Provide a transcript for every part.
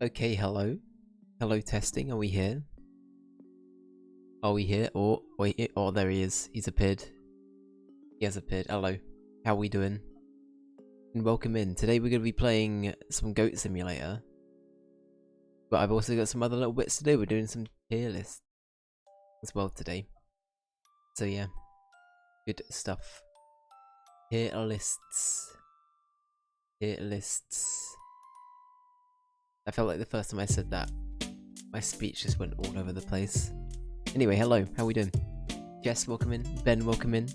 Okay, hello. Hello, testing. Are we here? Are we here? Oh, wait. Oh, there he is. He's appeared. He has appeared. Hello. How are we doing? And welcome in. Today we're going to be playing some Goat Simulator. But I've also got some other little bits to do. We're doing some tier lists as well today. So yeah. Good stuff. Tier lists. Tier lists. I felt like the first time I said that, my speech just went all over the place. Anyway, hello, how are we doing? Jess, welcome in. Ben, welcome in.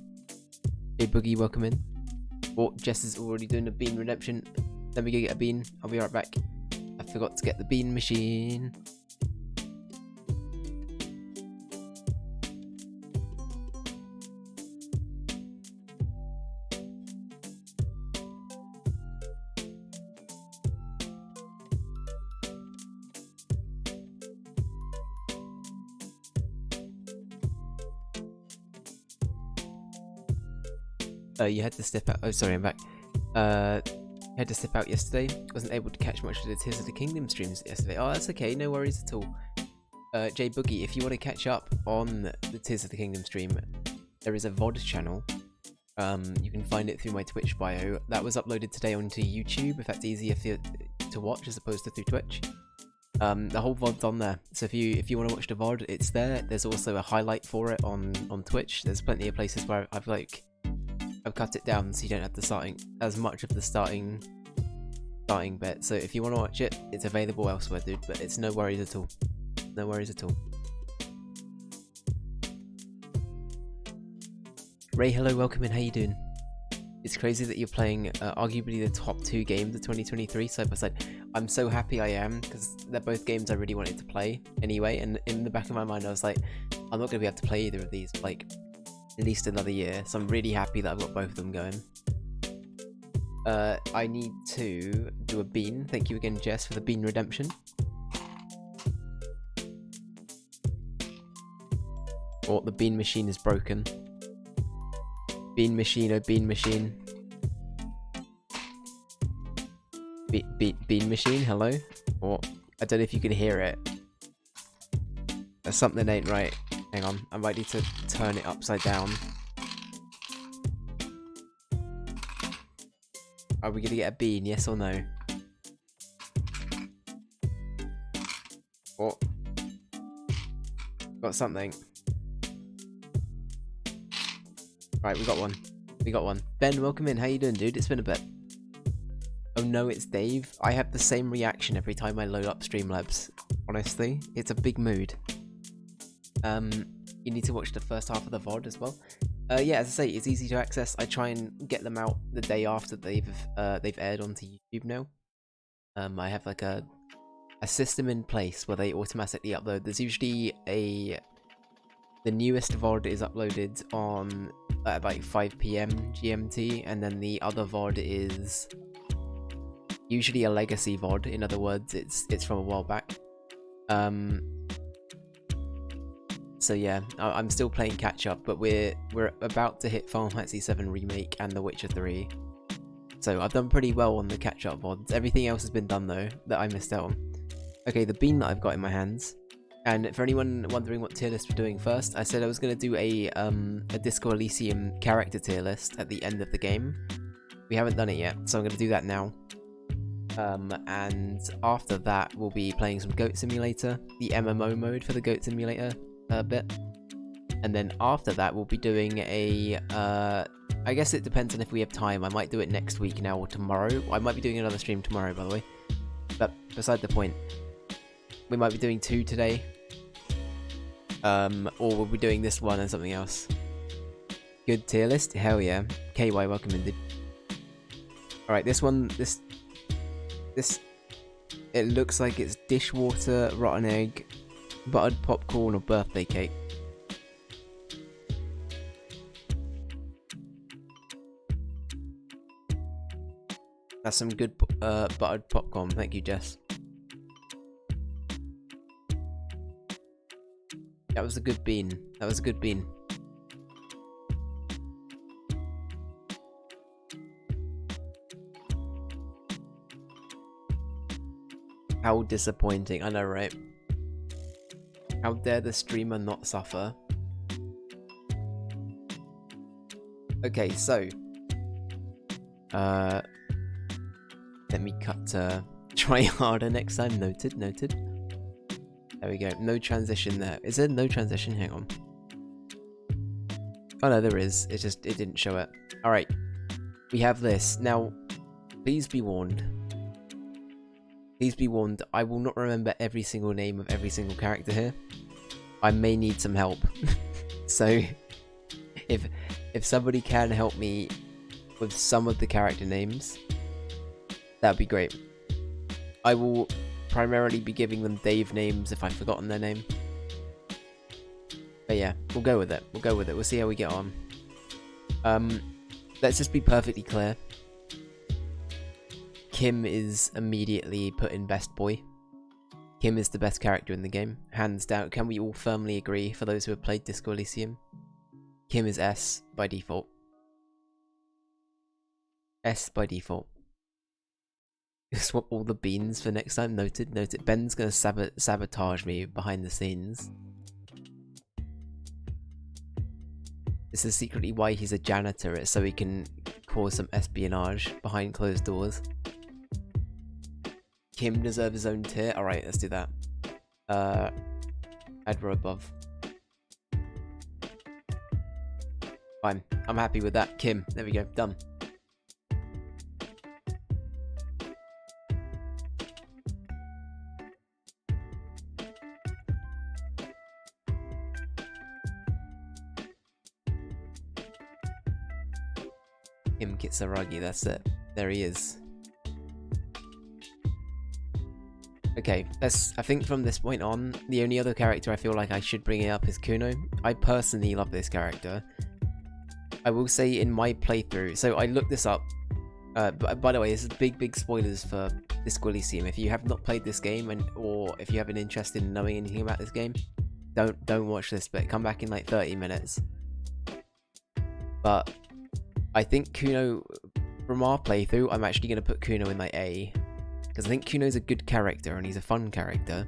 Hey, Boogie, welcome in. Oh, Jess is already doing a bean redemption. Let me go get a bean. I'll be right back. I forgot to get the bean machine. You had to step out. Oh, sorry, I'm back. Had to step out yesterday. Wasn't able to catch much of the Tears of the Kingdom streams yesterday. Oh, that's okay. No worries at all. J Boogie, if you want to catch up on the Tears of the Kingdom stream, there is a VOD channel. You can find it through my Twitch bio. That was uploaded today onto YouTube, if that's easier for you to watch as opposed to through Twitch. The whole VOD's on there. So if you want to watch the VOD, it's there. There's also a highlight for it on Twitch. There's plenty of places where I've cut it down so you don't have as much of the starting bit. So if you want to watch it, it's available elsewhere, dude. But it's no worries at all. No worries at all. Ray, hello, welcome in. How you doing? It's crazy that you're playing arguably the top 2 games of 2023 side by side. I'm so happy I am, because they're both games I really wanted to play anyway. And in the back of my mind, I was like, I'm not gonna be able to play either of these for like at least another year. So I'm really happy that I've got both of them going. I need to do a bean. Thank you again, Jess, for the bean redemption. Oh, the bean machine is broken. Bean machine, oh bean machine. Bean machine, hello? Oh, I don't know if you can hear it. Something ain't right. Hang on, I might need to turn it upside down. Are we gonna get a bean, yes or no? Oh. Got something. Right, we got one. We got one. Ben, welcome in. How you doing, dude? It's been a bit. Oh no, it's Dave. I have the same reaction every time I load up Streamlabs. Honestly, it's a big mood. You need to watch the first half of the VOD as well. Yeah, as I say, it's easy to access. I try and get them out the day after they've aired onto YouTube now. I have like a system in place where they automatically upload. There's usually the newest VOD is uploaded on at like 5 PM GMT, and then the other VOD is usually a legacy VOD. In other words, it's from a while back. So yeah, I'm still playing catch up, but we're about to hit Final Fantasy VII Remake and The Witcher 3. So I've done pretty well on the catch up VODs. Everything else has been done though that I missed out on. Okay, the bean that I've got in my hands. And for anyone wondering what tier list we're doing first, I said I was going to do a Disco Elysium character tier list at the end of the game. We haven't done it yet, so I'm going to do that now. And after that, we'll be playing some Goat Simulator, the MMO mode for the Goat Simulator bit. And then after that, we'll be doing a... I guess it depends on if we have time. I might do it next week now or tomorrow. I might be doing another stream tomorrow, by the way. But beside the point, we might be doing 2 today. Or we'll be doing this one and something else. Good tier list? Hell yeah. KY, welcome in, dude. Alright, this one, this... It looks like it's dishwater, rotten egg, buttered popcorn, or birthday cake. That's some good buttered popcorn. Thank you, Jess. That was a good bean. That was a good bean. How disappointing. I know, right? How dare the streamer not suffer? Okay, so let me cut to try harder next time. Noted, noted. There we go. No transition there. Is there no transition? Hang on. Oh no, there is. It didn't show it. Alright. We have this. Now, please be warned. Please be warned, I will not remember every single name of every single character here. I may need some help. So, if somebody can help me with some of the character names, that'd be great. I will primarily be giving them Dave names if I've forgotten their name. But yeah, we'll go with it. We'll go with it. We'll see how we get on. Let's just be perfectly clear. Kim is immediately put in best boy. Kim is the best character in the game, hands down. Can we all firmly agree, for those who have played Disco Elysium? Kim is S by default. S by default. Swap all the beans for next time. Noted, noted. Ben's gonna sabotage me behind the scenes. This is secretly why he's a janitor, it's so he can cause some espionage behind closed doors. Kim deserves his own tier. Alright, let's do that. Edra above. Fine. I'm happy with that. Kim. There we go. Done. Kim Kitsaragi, that's it. There he is. Okay, I think from this point on, the only other character I feel like I should bring it up is Kuno. I personally love this character. I will say in my playthrough, so I looked this up. By the way, this is big spoilers for Disco Elysium. If you have not played this game, or if you have an interest in knowing anything about this game, don't watch this bit. Come back in like 30 minutes. But I think Kuno, from our playthrough, I'm actually going to put Kuno in like A. Because I think Kuno's a good character and he's a fun character.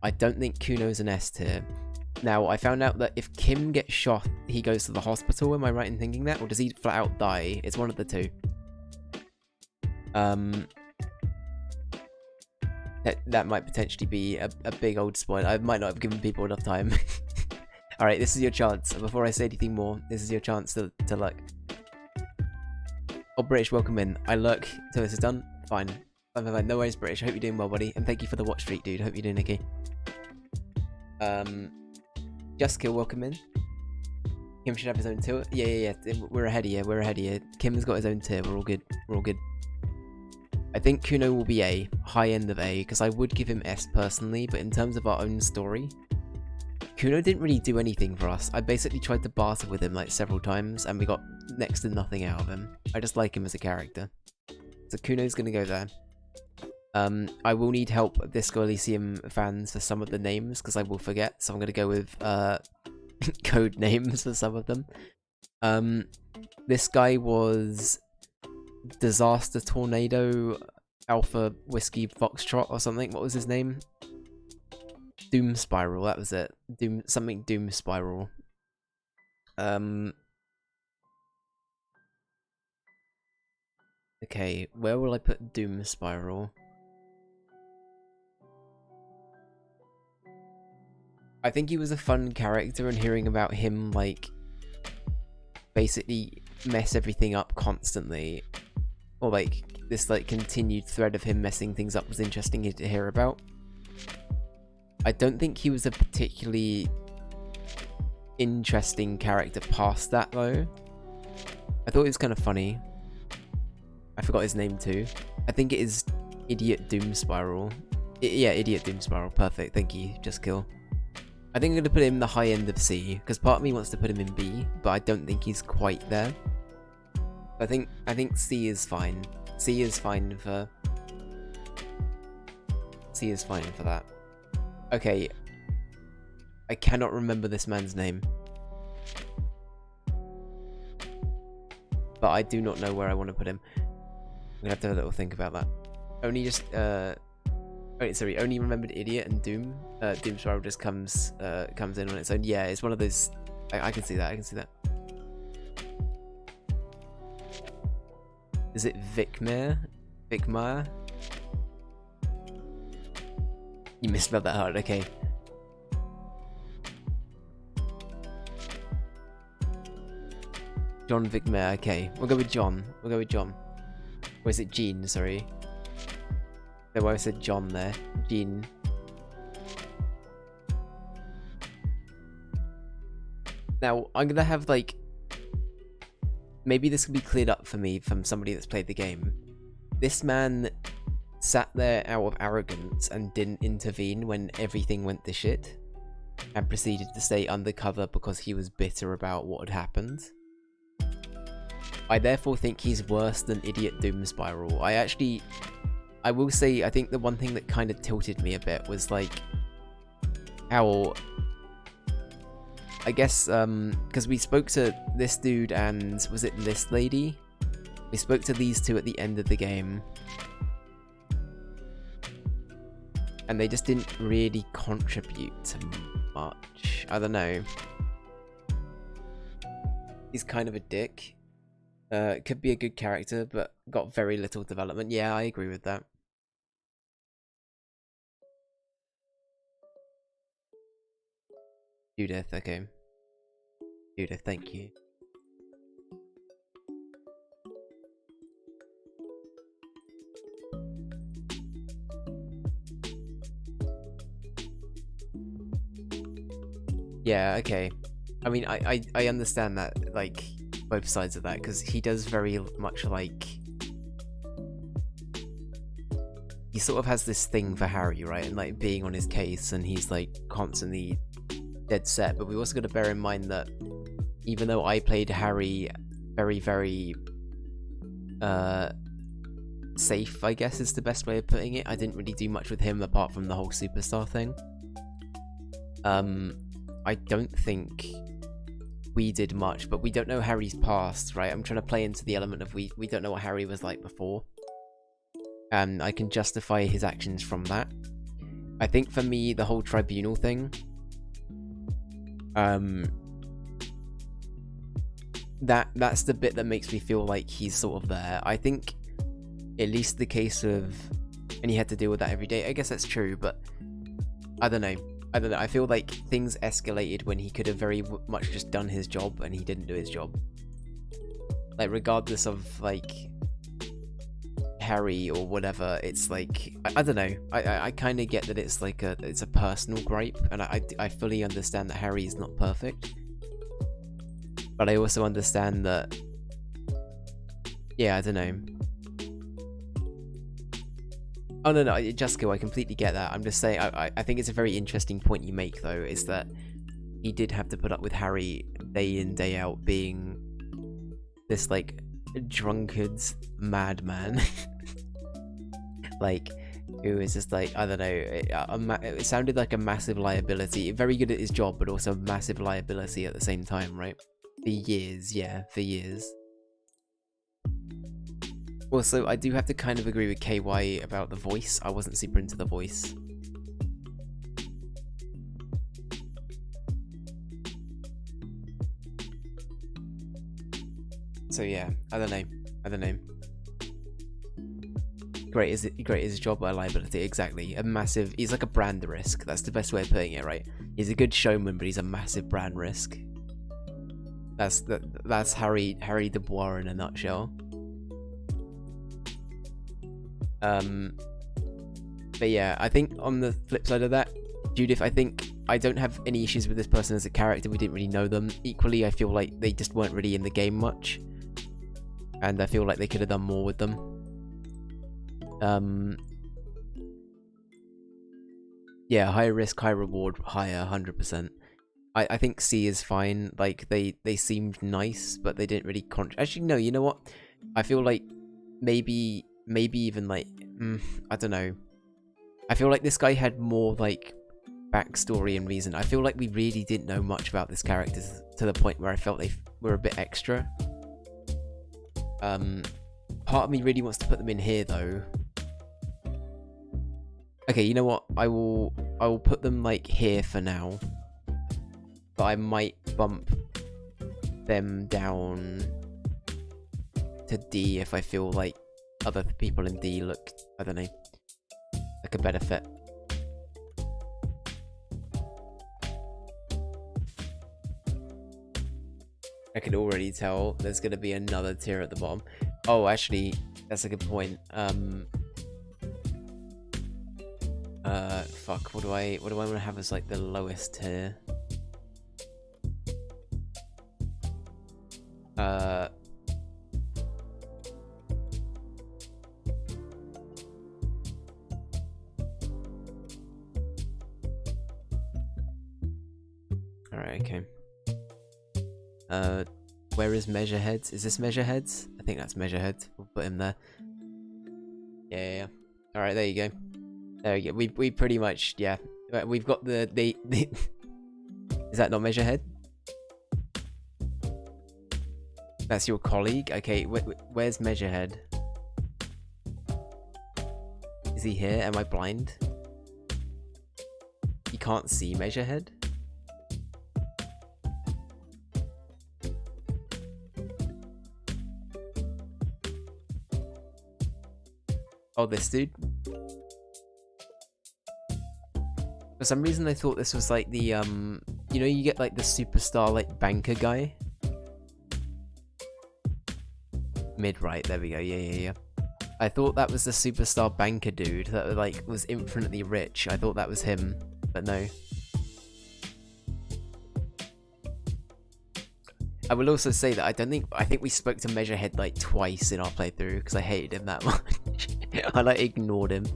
I don't think Kuno's an S tier. Now, I found out that if Kim gets shot, he goes to the hospital. Am I right in thinking that? Or does he flat out die? It's one of the two. That might potentially be a big old spoiler. I might not have given people enough time. Alright, this is your chance. Before I say anything more, this is your chance to look. Oh, British, welcome in. I lurk till this is done. Fine. No worries, British. I hope you're doing well, buddy. And thank you for the watch streak, dude. I hope you're doing okay. Just Kill, welcome in. Kim should have his own tier. Yeah. We're ahead of you. We're ahead of you. Kim's got his own tier. We're all good. We're all good. I think Kuno will be A. High end of A. Because I would give him S personally. But in terms of our own story, Kuno didn't really do anything for us. I basically tried to barter with him like several times. And we got next to nothing out of him. I just like him as a character. So Kuno's going to go there. I will need help, Disco Elysium fans, for some of the names, because I will forget, so I'm going to go with code names for some of them. This guy was Disaster Tornado Alpha Whiskey Foxtrot or something. What was his name? Doom Spiral, that was it. Doom Spiral. Okay, where will I put Doom Spiral? I think he was a fun character, and hearing about him, like, basically mess everything up constantly, or like this like continued thread of him messing things up, was interesting to hear about. I don't think he was a particularly interesting character past that though. I thought it was kind of funny. I forgot his name too. I think it is Idiot Doom Spiral. Yeah, Idiot Doom Spiral. Perfect. Thank you. Just Kill. I think I'm going to put him in the high end of C, because part of me wants to put him in B, but I don't think he's quite there. I think C is fine. C is fine for that. Okay. I cannot remember this man's name. But I do not know where I want to put him. I'm going to have a little think about that. Only just, Wait, sorry, only remembered Idiot and Doom. Doom Spiral just comes in on its own. Yeah, it's one of those. I can see that. I can see that. Is it Vicmire? Vicmire? You misspelled that hard. Okay. John Vicmire. Okay, we'll go with John. We'll go with John. Or is it Gene? Sorry. No, I said John there. Gene. Now, I'm gonna have, like... Maybe this can be cleared up for me from somebody that's played the game. This man sat there out of arrogance and didn't intervene when everything went to shit. And proceeded to stay undercover because he was bitter about what had happened. I therefore think he's worse than Idiot Doom Spiral. I will say, I think the one thing that kind of tilted me a bit was, like, how, I guess, because we spoke to this dude and, was it this lady? We spoke to these two at the end of the game. And they just didn't really contribute much. I don't know. He's kind of a dick. Could be a good character, but got very little development. Yeah, I agree with that. Judith, okay. Judith, thank you. Yeah, okay. I mean, I understand that, like, both sides of that, because he does very much, like... He sort of has this thing for Harry, right? And, like, being on his case, and he's, like, constantly dead set. But we also got to bear in mind that even though I played Harry very, very... safe, I guess is the best way of putting it. I didn't really do much with him apart from the whole superstar thing. I don't think we did much, but we don't know Harry's past, right? I'm trying to play into the element of we don't know what Harry was like before. And I can justify his actions from that. I think for me, the whole tribunal thing, that's the bit that makes me feel like he's sort of there. I think at least the case of, and he had to deal with that every day. I guess that's true, but I don't know. I feel like things escalated when he could have very much just done his job, and he didn't do his job. Like, regardless of, like, Harry or whatever, it's like, I don't know. I kind of get that it's like it's a personal gripe, and I fully understand that Harry is not perfect. But I also understand that, yeah, I don't know. Oh, no, Jessica, I completely get that. I'm just saying, I think it's a very interesting point you make, though, is that he did have to put up with Harry day in, day out, being this, like, drunkard madman. Like, who is just, like, I don't know, it sounded like a massive liability. Very good at his job, but also a massive liability at the same time, right? For years, yeah, for years. Also, I do have to kind of agree with KY about the voice. I wasn't super into the voice. So yeah, I don't know. Great is his job, but a liability, exactly. He's like a brand risk. That's the best way of putting it, right? He's a good showman, but he's a massive brand risk. That's Harry Dubois in a nutshell. But yeah, I think on the flip side of that, Judith, I think I don't have any issues with this person as a character. We didn't really know them. Equally, I feel like they just weren't really in the game much, and I feel like they could have done more with them. Yeah, high risk, high reward, higher, 100%. I think C is fine. Like, they seemed nice, but they didn't really actually, no, you know what? I feel like maybe even, like, I don't know. I feel like this guy had more, like, backstory and reason. I feel like we really didn't know much about this character to the point where I felt they were a bit extra. Part of me really wants to put them in here, though. Okay, you know what? I will put them like here for now. But I might bump them down to D if I feel like other people in D look, I don't know, like a better fit. I can already tell there's gonna be another tier at the bottom. Oh, actually, that's a good point. Fuck. What do I want to have as like the lowest tier? Alright, okay. Where is Measureheads? Is this Measureheads? I think that's Measureheads. We'll put him there. Yeah. Alright, there you go. There we go. We pretty much, yeah. We've got the Is that not Measurehead? That's your colleague? Okay, where's Measurehead? Is he here? Am I blind? You can't see Measurehead? Oh, this dude? For some reason I thought this was like the, you know, you get like the superstar like banker guy? Mid-right, there we go, yeah. I thought that was the superstar banker dude that like was infinitely rich. I thought that was him, but no. I will also say that I think we spoke to Measurehead like twice in our playthrough because I hated him that much. I like ignored him.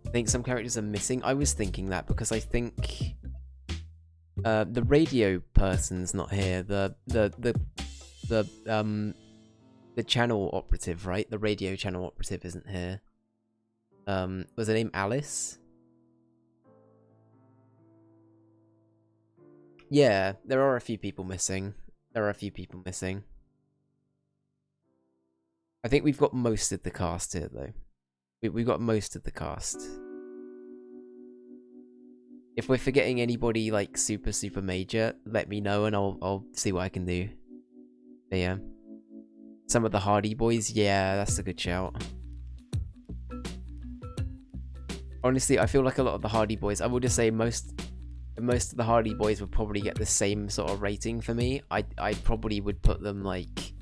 I think some characters are missing. I was thinking that because I think the radio person's not here. The channel operative, right? The radio channel operative isn't here. Was her name Alice? Yeah, there are a few people missing. I think we've got most of the cast here, though. We've got most of the cast. If we're forgetting anybody, like, super major, let me know and I'll see what I can do. But yeah. Some of the Hardy Boys, yeah, that's a good shout. Honestly, I feel like a lot of the Hardy Boys, I will just say most of the Hardy Boys would probably get the same sort of rating for me. I probably would put them like...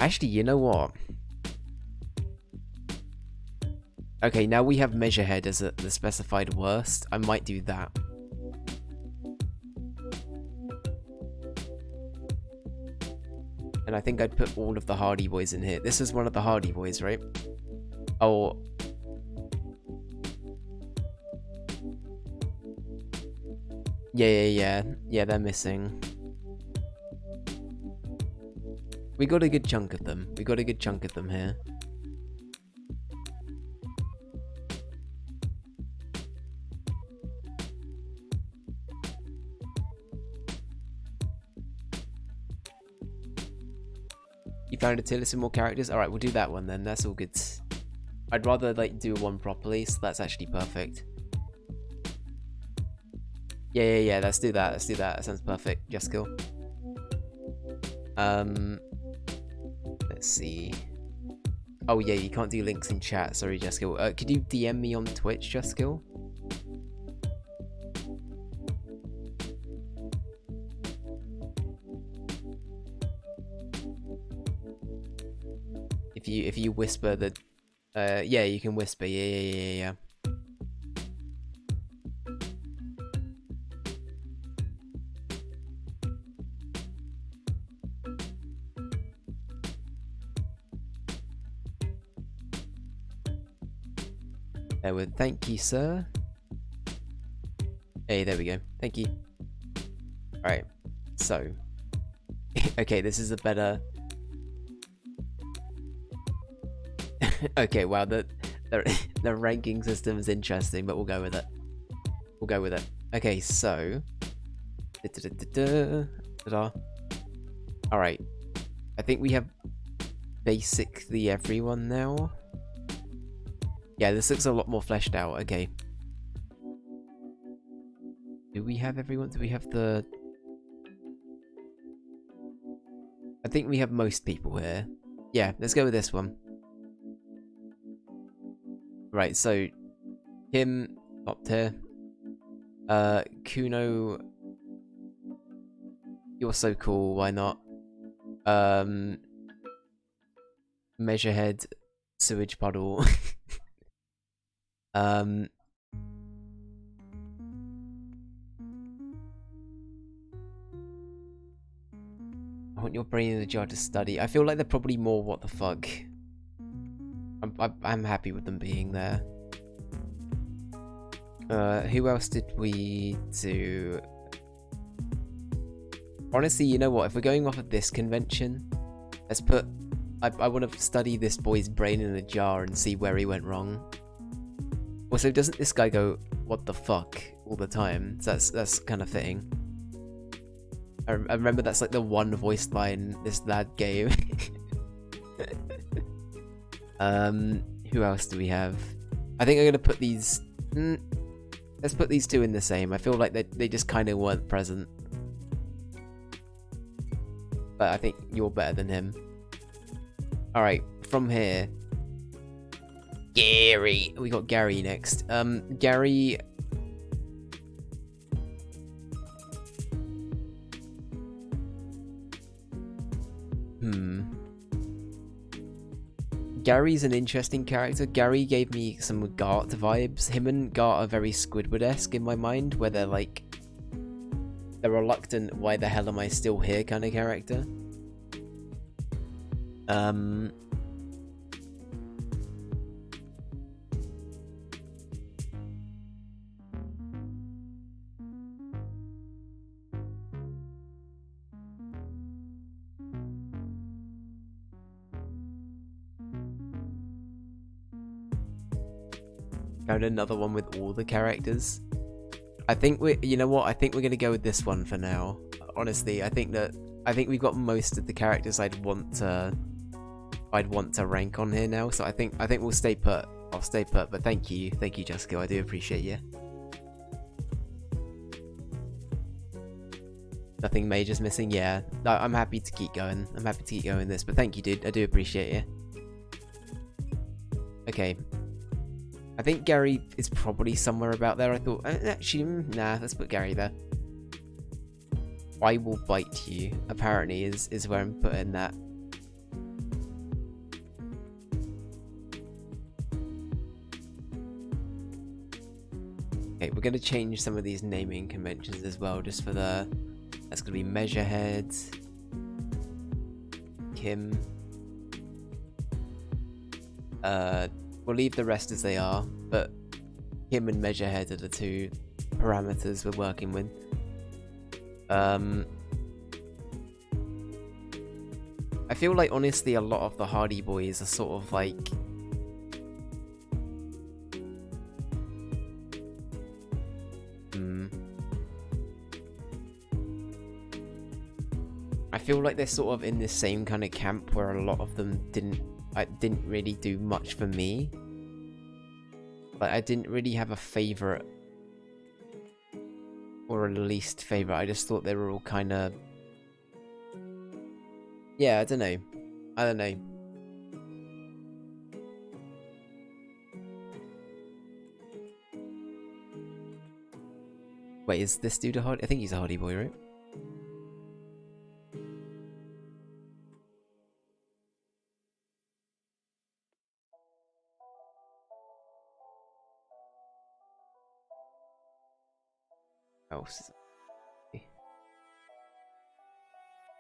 Actually, you know what? Okay, now we have Measurehead as the specified worst. I might do that. And I think I'd put all of the Hardy Boys in here. This is one of the Hardy Boys, right? Oh... Yeah, they're missing. We got a good chunk of them. Here. You found a tier list of more characters? Alright, we'll do that one then. That's all good. I'd rather like do one properly, so that's actually perfect. Yeah, let's do that. That sounds perfect. Just cool. Let's see. Oh yeah, you can't do links in chat. Sorry, Jessica. Could you DM me on Twitch, Jessica? If you whisper that, yeah, you can whisper. Yeah. Thank you, sir. Hey, there we go. Thank you. Alright, so. Okay, this is a better... Okay, wow, the ranking system is interesting, but we'll go with it. Okay, so... Alright. I think we have basically everyone now. Yeah, this looks a lot more fleshed out. Okay. Do we have everyone? Do we have the... I think we have most people here. Yeah, let's go with this one. Right, so... Him, top tier. Kuno... You're so cool, why not? Measurehead, sewage puddle. I want your brain in the jar to study. I feel like they're probably more what the fuck. I'm happy with them being there. Who else did we do? Honestly, you know what? If we're going off of this convention, let's put... I want to study this boy's brain in a jar and see where he went wrong. Also, doesn't this guy go, what the fuck, all the time? So that's kind of fitting. I remember that's like the one voice line this lad gave. Who else do we have? I think I'm going to put these... let's put these two in the same. I feel like they just kind of weren't present. But I think you're better than him. Alright, from here. Gary! We got Gary next. Gary... Gary's an interesting character. Gary gave me some Gart vibes. Him and Gart are very Squidward-esque in my mind, where they're like... the reluctant, why the hell am I still here kind of character. Found another one with all the characters. I think you know what? I think we're gonna go with this one for now. Honestly, I think we've got most of the characters I'd want to rank on here now. So I think we'll stay put. I'll stay put. But thank you, Jessica. I do appreciate you. Nothing major's missing. Yeah, no, I'm happy to keep going. I'm happy to keep going this. But thank you, dude. I do appreciate you. Okay. I think Gary is probably somewhere about there. I thought, actually, nah, let's put Gary there. I will bite you, apparently, is where I'm putting that. Okay, we're going to change some of these naming conventions as well, just for the... That's going to be Measurehead, Kim. We'll leave the rest as they are, but Kim and Measurehead are the two parameters we're working with. I feel like, honestly, a lot of the Hardy Boys are sort of like... I feel like they're sort of in this same kind of camp where a lot of them didn't really do much for me. Like, I didn't really have a favourite or a least favourite. I just thought they were all kind of... Yeah, I don't know. Wait, is this dude a Hardy? I think he's a Hardy Boy, right?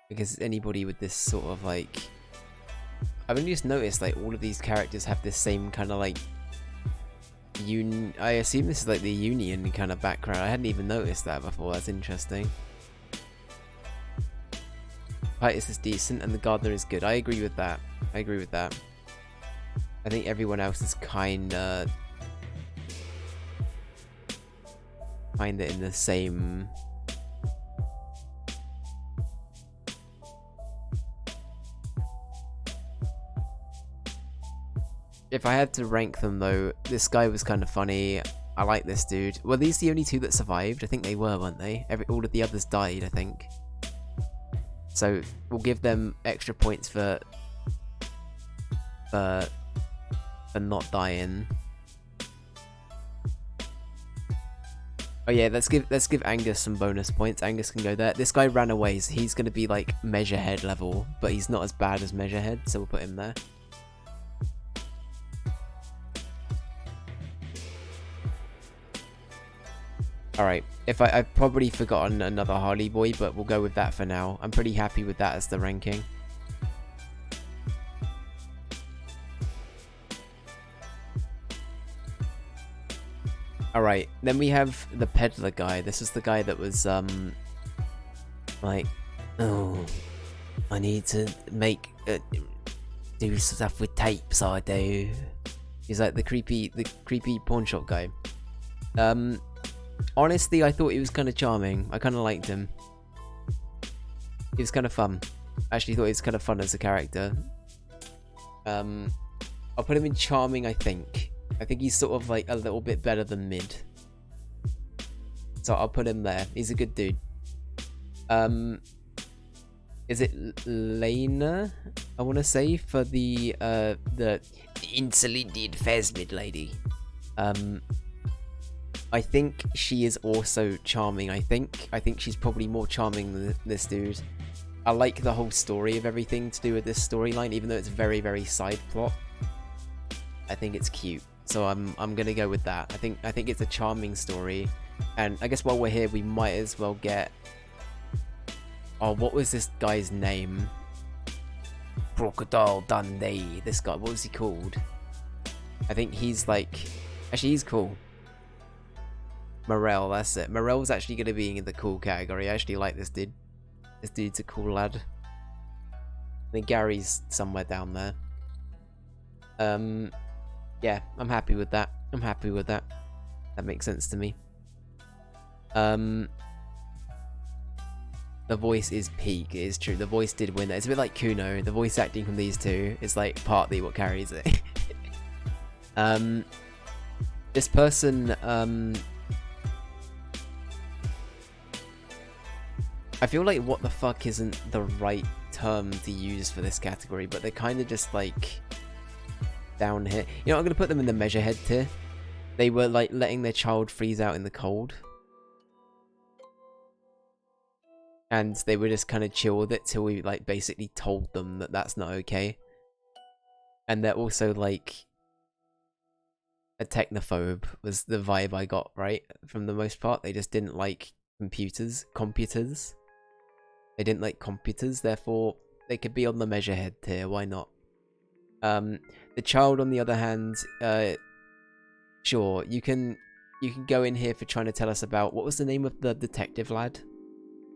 Because anybody with this sort of like... I've only just noticed like all of these characters have this same kind of like... I assume this is like the Union kind of background. I hadn't even noticed that before. That's interesting. Titus is decent and the Gardener is good. I agree with that. I think everyone else is kinda in the same... If I had to rank them though, this guy was kind of funny. I like this dude. Were these the only two that survived? I think they were, weren't they? All of the others died, I think. So we'll give them extra points for not dying. Oh yeah, let's give Angus some bonus points. Angus can go there. This guy ran away, so he's gonna be like Measurehead level, but he's not as bad as Measurehead, so we'll put him there. Alright, I've probably forgotten another Harley boy, but we'll go with that for now. I'm pretty happy with that as the ranking. Alright, then we have the peddler guy. This is the guy that was, like, oh, I need to do stuff with tapes, I do. He's like the creepy pawn shop guy. Honestly, I thought he was kind of charming. I kind of liked him. He was kind of fun. I actually thought he was kind of fun as a character. I'll put him in charming, I think. I think he's sort of like a little bit better than mid. So I'll put him there. He's a good dude. Is it Lena? I want to say for the insulated Phasmid lady. I think she is also charming. I think she's probably more charming than this dude. I like the whole story of everything to do with this storyline, even though it's very, very side plot. I think it's cute, so I'm gonna go with that. I think it's a charming story, and I guess while we're here, we might as well get. Oh, what was this guy's name? Crocodile Dundee. This guy, what was he called? I think he's like, actually he's cool. Morel, that's it. Morel's actually going to be in the cool category. I actually like this dude. This dude's a cool lad. I think Gary's somewhere down there. Yeah, I'm happy with that. I'm happy with that. That makes sense to me. The voice is peak. It is true. The voice did win that. It's a bit like Kuno. The voice acting from these two is like partly what carries it. This person, I feel like what the fuck isn't the right term to use for this category, but they're kind of just like down here. You know, I'm going to put them in the Measurehead tier. They were like letting their child freeze out in the cold. And they were just kind of chill with it till we like basically told them that that's not okay. And they're also like a technophobe was the vibe I got, right? From the most part, they just didn't like computers. They didn't like computers, therefore they could be on the Measurehead tier. Why not? The child, on the other hand, sure, you can go in here for trying to tell us about what was the name of the detective lad?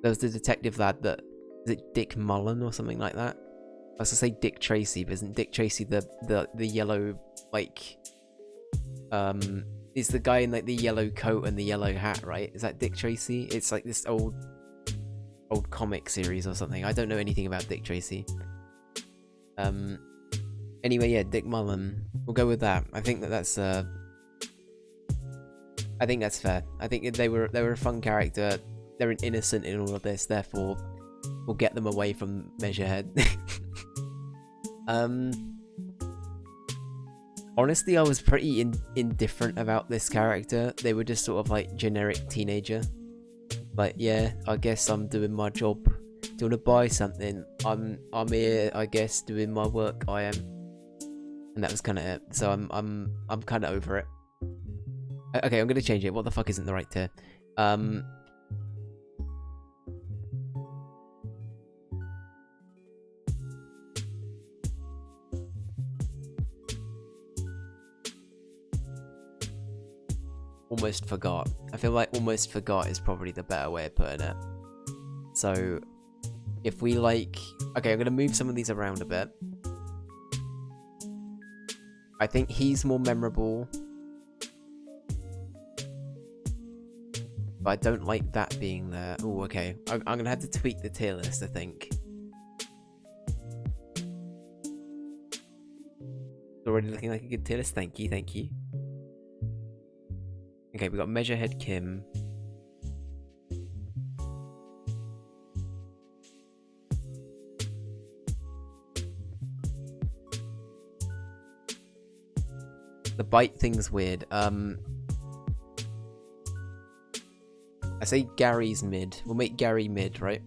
There was the detective lad that is it Dick Mullen or something like that? I was gonna say Dick Tracy, but isn't Dick Tracy the yellow like is the guy in like the yellow coat and the yellow hat, right? Is that Dick Tracy? It's like this old comic series or something. I don't know anything about Dick Tracy. Anyway, yeah, Dick Mullen. We'll go with that. I think that's I think that's fair. I think they were a fun character. They're an innocent in all of this, therefore we'll get them away from Measurehead. Honestly, I was pretty indifferent about this character. They were just sort of like generic teenager. Like, yeah, I guess I'm doing my job. Do you want to buy something? I'm here, I guess, doing my work. I am, and that was kind of it. So I'm kind of over it. Okay, I'm gonna change it. What the fuck isn't the right tier? Almost forgot. I feel like almost forgot is probably the better way of putting it. So, if we like... Okay, I'm going to move some of these around a bit. I think he's more memorable. But I don't like that being there. Oh, okay. I'm going to have to tweak the tier list, I think. already looking like a good tier list. Thank you, thank you. Okay, we got Measurehead Kim. The bite thing's weird. I say Gary's mid. We'll make Gary mid, right?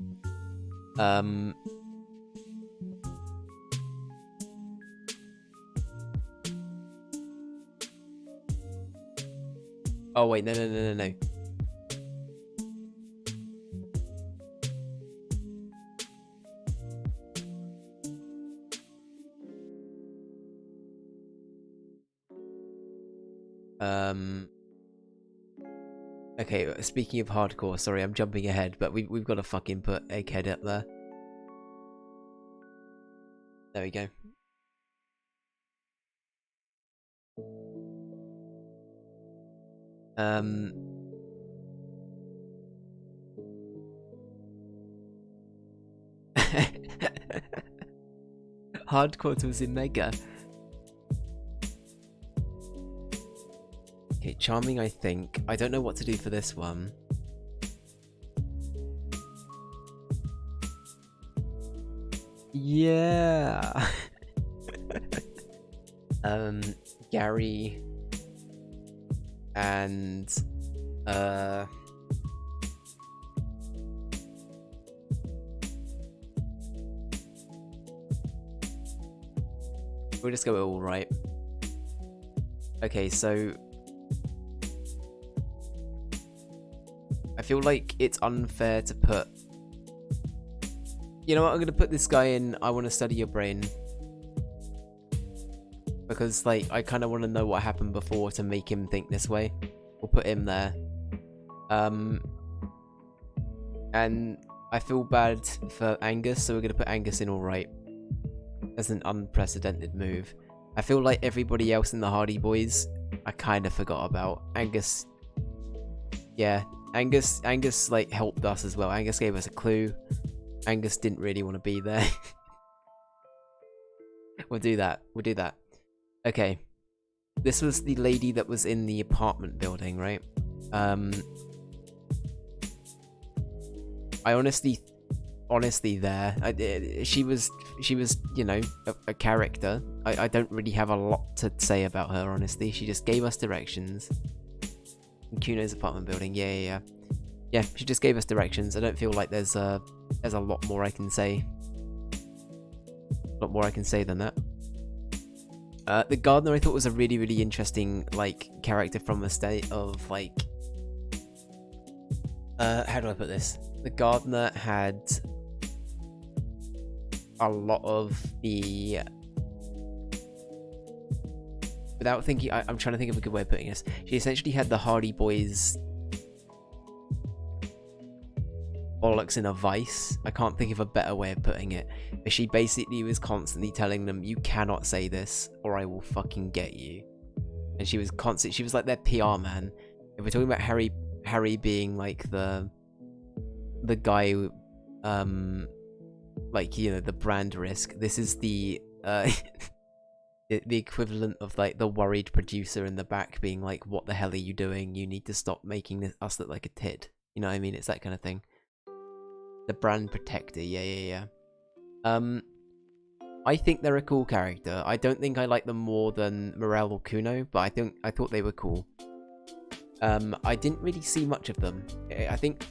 Oh wait, no. Okay, speaking of hardcore, sorry, I'm jumping ahead, but we've got to fucking put Egghead up there. There we go. Hardcore was in Mega. Okay, Charming, I think. I don't know what to do for this one. Yeah. Gary and we'll just go all right. Okay, so I feel like it's unfair to put... You know what, I'm gonna put this guy in I Want to Study Your Brain. Because, like, I kind of want to know what happened before to make him think this way. We'll put him there. And I feel bad for Angus, so we're gonna put Angus in alright. As an unprecedented move. I feel like everybody else in the Hardy Boys, I kind of forgot about. Angus... Yeah, Angus like helped us as well. Angus gave us a clue. Angus didn't really want to be there. We'll do that. Okay. This was the lady that was in the apartment building, right? I honestly there. She was, you know, a character. I don't really have a lot to say about her, honestly. She just gave us directions. In Kuno's apartment building, yeah. Yeah, she just gave us directions. I don't feel like there's a lot more I can say. A lot more I can say than that. The gardener I thought was a really interesting, like, character from the state of, like... how do I put this? The gardener had a lot of the... Without thinking... I'm trying to think of a good way of putting this. She essentially had the Hardy Boys... bollocks in a vice. I can't think of a better way of putting it. But she basically was constantly telling them, you cannot say this or I will fucking get you. And she was like their PR man. If we're talking about Harry being like the guy who, like, you know, the brand risk, this is the the equivalent of like the worried producer in the back being like, what the hell are you doing? You need to stop making us look like a tid. You know what I mean? It's that kind of thing. The brand protector, yeah. I think they're a cool character. I don't think I like them more than Morel or Kuno, but I thought they were cool. I didn't really see much of them. I think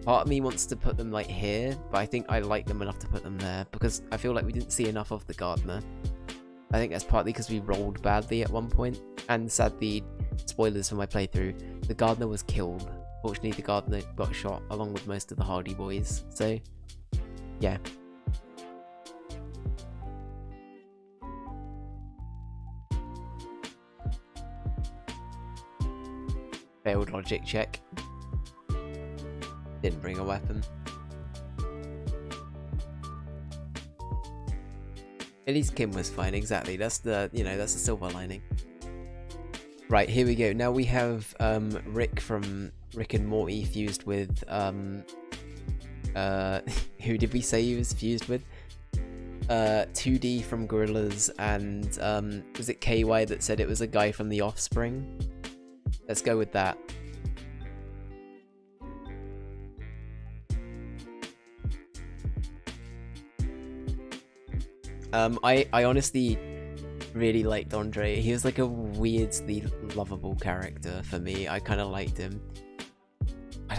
part of me wants to put them like here, but I think I like them enough to put them there because I feel like we didn't see enough of the gardener. I think that's partly because we rolled badly at one point, and sadly, spoilers for my playthrough, the gardener was killed. Fortunately, the gardener got shot along with most of the Hardy Boys, so yeah. Failed logic check. Didn't bring a weapon. At least Kim was fine, exactly. That's the, you know, that's the silver lining. Right, here we go. Now we have Rick from Rick and Morty fused with who did we say he was fused with? 2D from Gorillaz, and was it KY that said it was a guy from The Offspring? Let's go with that. I honestly really liked Andre. He was like a weirdly lovable character for me. I kind of liked him.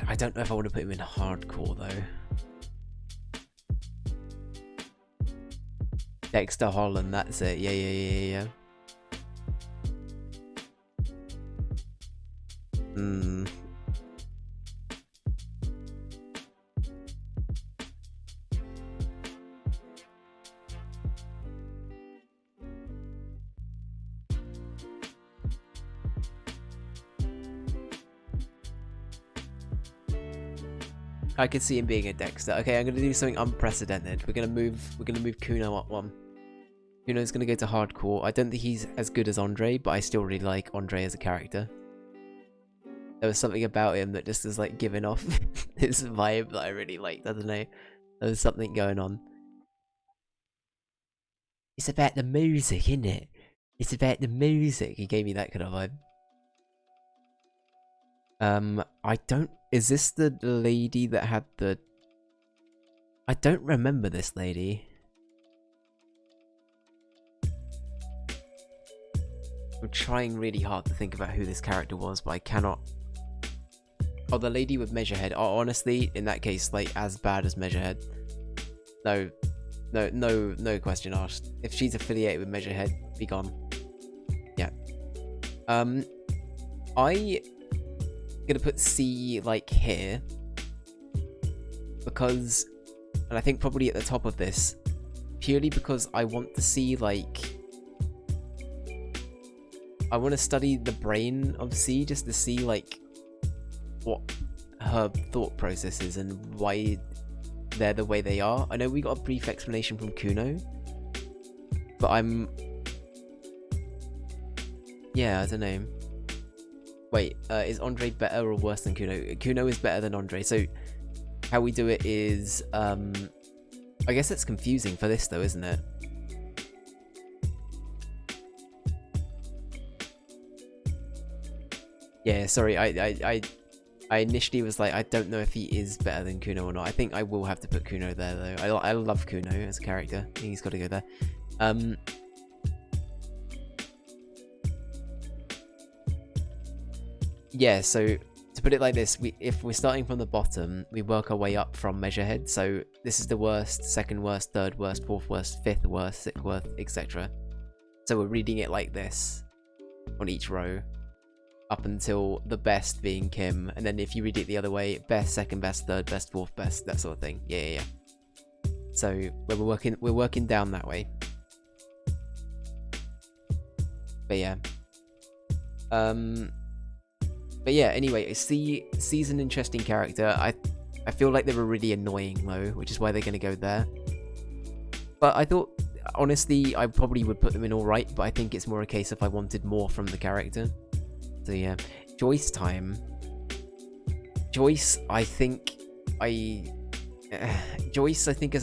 I don't know if I want to put him in hardcore though. Dexter Holland, that's it. Yeah. I could see him being a Dexter. Okay, I'm gonna do something unprecedented. We're gonna move Kuno up one. Kuno's gonna go to hardcore. I don't think he's as good as Andre, but I still really like Andre as a character. There was something about him that just was like giving off this vibe that I really liked. I don't know. There was something going on. It's about the music, isn't it? It's about the music. He gave me that kind of vibe. I don't... Is this the lady that had the... I don't remember this lady. I'm trying really hard to think about who this character was, but I cannot... Oh, the lady with Measurehead. Oh, honestly, in that case, like, as bad as Measurehead. No question asked. If she's affiliated with Measurehead, be gone. Yeah. I... gonna put C like here because, and I think probably at the top of this, purely because I want to see like, I want to study the brain of C just to see like what her thought process is and why they're the way they are. I know we got a brief explanation from Kuno, but yeah, I don't know. Wait, is Andre better or worse than Kuno? Kuno is better than Andre, so how we do it is, I guess it's confusing for this though, isn't it? Yeah, sorry, I initially was like, I don't know if he is better than Kuno or not. I think I will have to put Kuno there though. I love Kuno as a character. I think he's got to go there. Yeah, so to put it like this, if we're starting from the bottom, we work our way up from Measurehead. So this is the worst, second worst, third worst, fourth worst, fifth worst, sixth worst, etc. So we're reading it like this on each row up until the best being Kim, and then if you read it the other way, best, second best, third best, fourth best, that sort of thing. Yeah. So we're working down that way. But yeah. But yeah, anyway, C's an interesting character. I feel like they were really annoying though, which is why they're gonna go there. But I thought, honestly, I probably would put them in alright, but I think it's more a case if I wanted more from the character. So yeah, Joyce time. Joyce, I think as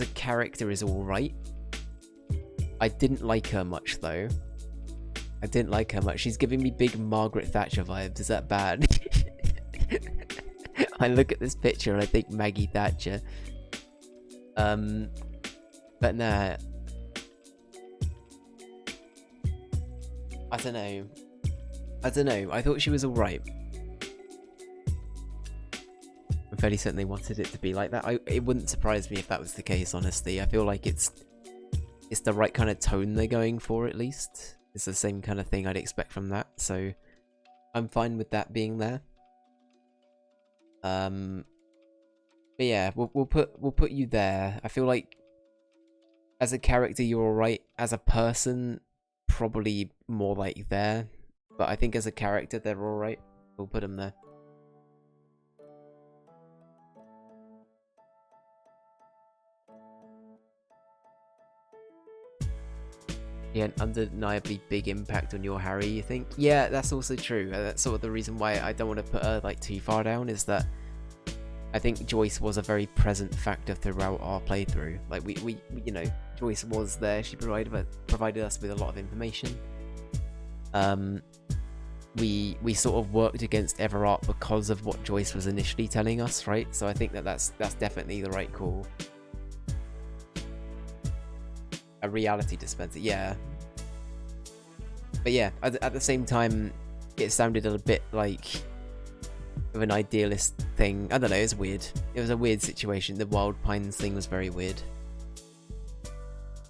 a character is alright. I didn't like her much though. She's giving me big Margaret Thatcher vibes. Is that bad? I look at this picture and I think Maggie Thatcher. But nah. I don't know. I thought she was alright. I'm fairly certain they wanted it to be like that. It wouldn't surprise me if that was the case, honestly. I feel like it's the right kind of tone they're going for, at least. It's the same kind of thing I'd expect from that, so I'm fine with that being there. But yeah, we'll put you there. I feel like as a character you're alright. As a person, probably more like there. But I think as a character they're alright. We'll put them there. Yeah, an undeniably big impact on your Harry, you think? Yeah, that's also true. That's sort of the reason why I don't want to put her like too far down, is that I think Joyce was a very present factor throughout our playthrough. Like we you know, Joyce was there. She provided us with a lot of information. We sort of worked against Everard because of what Joyce was initially telling us, right? So I think that's definitely the right call. A reality dispenser, yeah. But yeah, at the same time, it sounded a bit like of an idealist thing. I don't know, it's weird. It was a weird situation. The Wild Pines thing was very weird.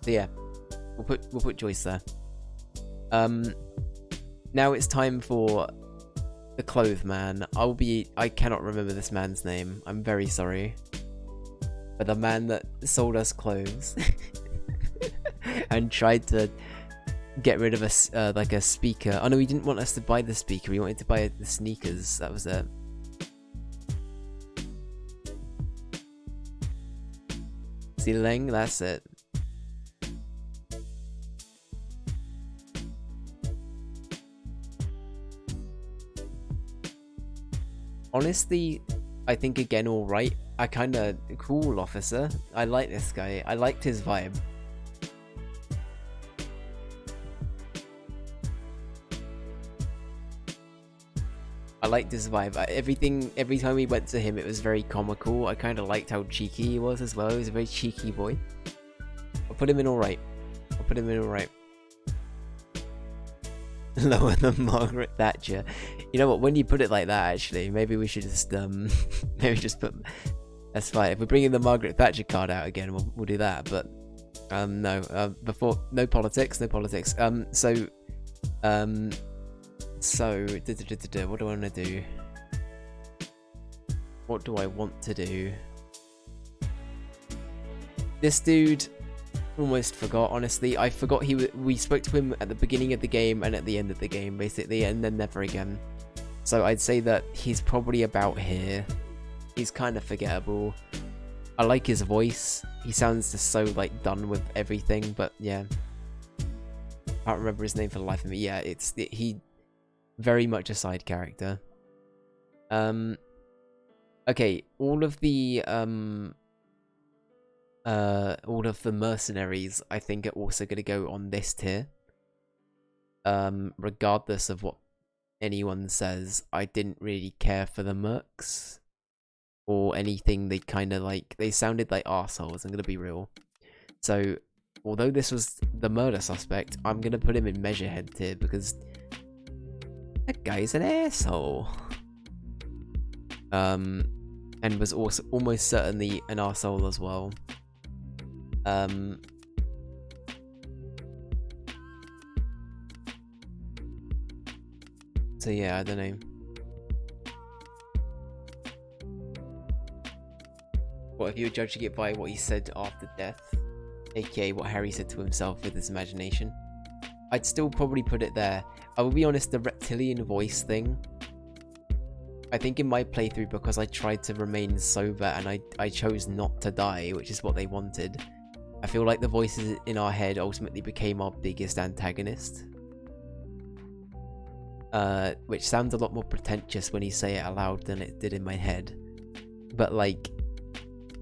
So yeah, we'll put Joyce there. Now it's time for the Clothes Man. I cannot remember this man's name. I'm very sorry. But the man that sold us clothes and tried to get rid of us, like a speaker. Oh no, he didn't want us to buy the speaker. He wanted to buy the sneakers. That was it. Zileng, that's it. Honestly, I think again, alright. I kinda cool officer. I like this guy. I liked his vibe. I liked his vibe. Every time we went to him, it was very comical. I kind of liked how cheeky he was as well. He was a very cheeky boy. I'll put him in alright. Lower than Margaret Thatcher. You know what? When you put it like that, actually, maybe we should just maybe just put. That's fine. If we're bringing the Margaret Thatcher card out again, we'll do that. But no. Before no politics. So what do I want to do? What do I want to do? This dude, almost forgot, honestly. I forgot we spoke to him at the beginning of the game and at the end of the game, basically, and then never again. So I'd say that he's probably about here. He's kind of forgettable. I like his voice. He sounds just so, like, done with everything, but yeah. Can't remember his name for the life of me. Yeah, he... very much a side character. Okay, all of the mercenaries I think are also going to go on this tier. Regardless of what anyone says, I didn't really care for the mercs or anything. They kind of like, they sounded like arseholes, I'm going to be real. So, although this was the murder suspect, I'm going to put him in measurehead tier because that guy's an asshole. And was also almost certainly an arsehole as well. So yeah, I don't know. What if you were judging it by what he said after death? AKA what Harry said to himself with his imagination? I'd still probably put it there. I will be honest, the reptilian voice thing, I think in my playthrough, because I tried to remain sober and I chose not to die, which is what they wanted, I feel like the voices in our head ultimately became our biggest antagonist. Which sounds a lot more pretentious when you say it aloud than it did in my head. But like,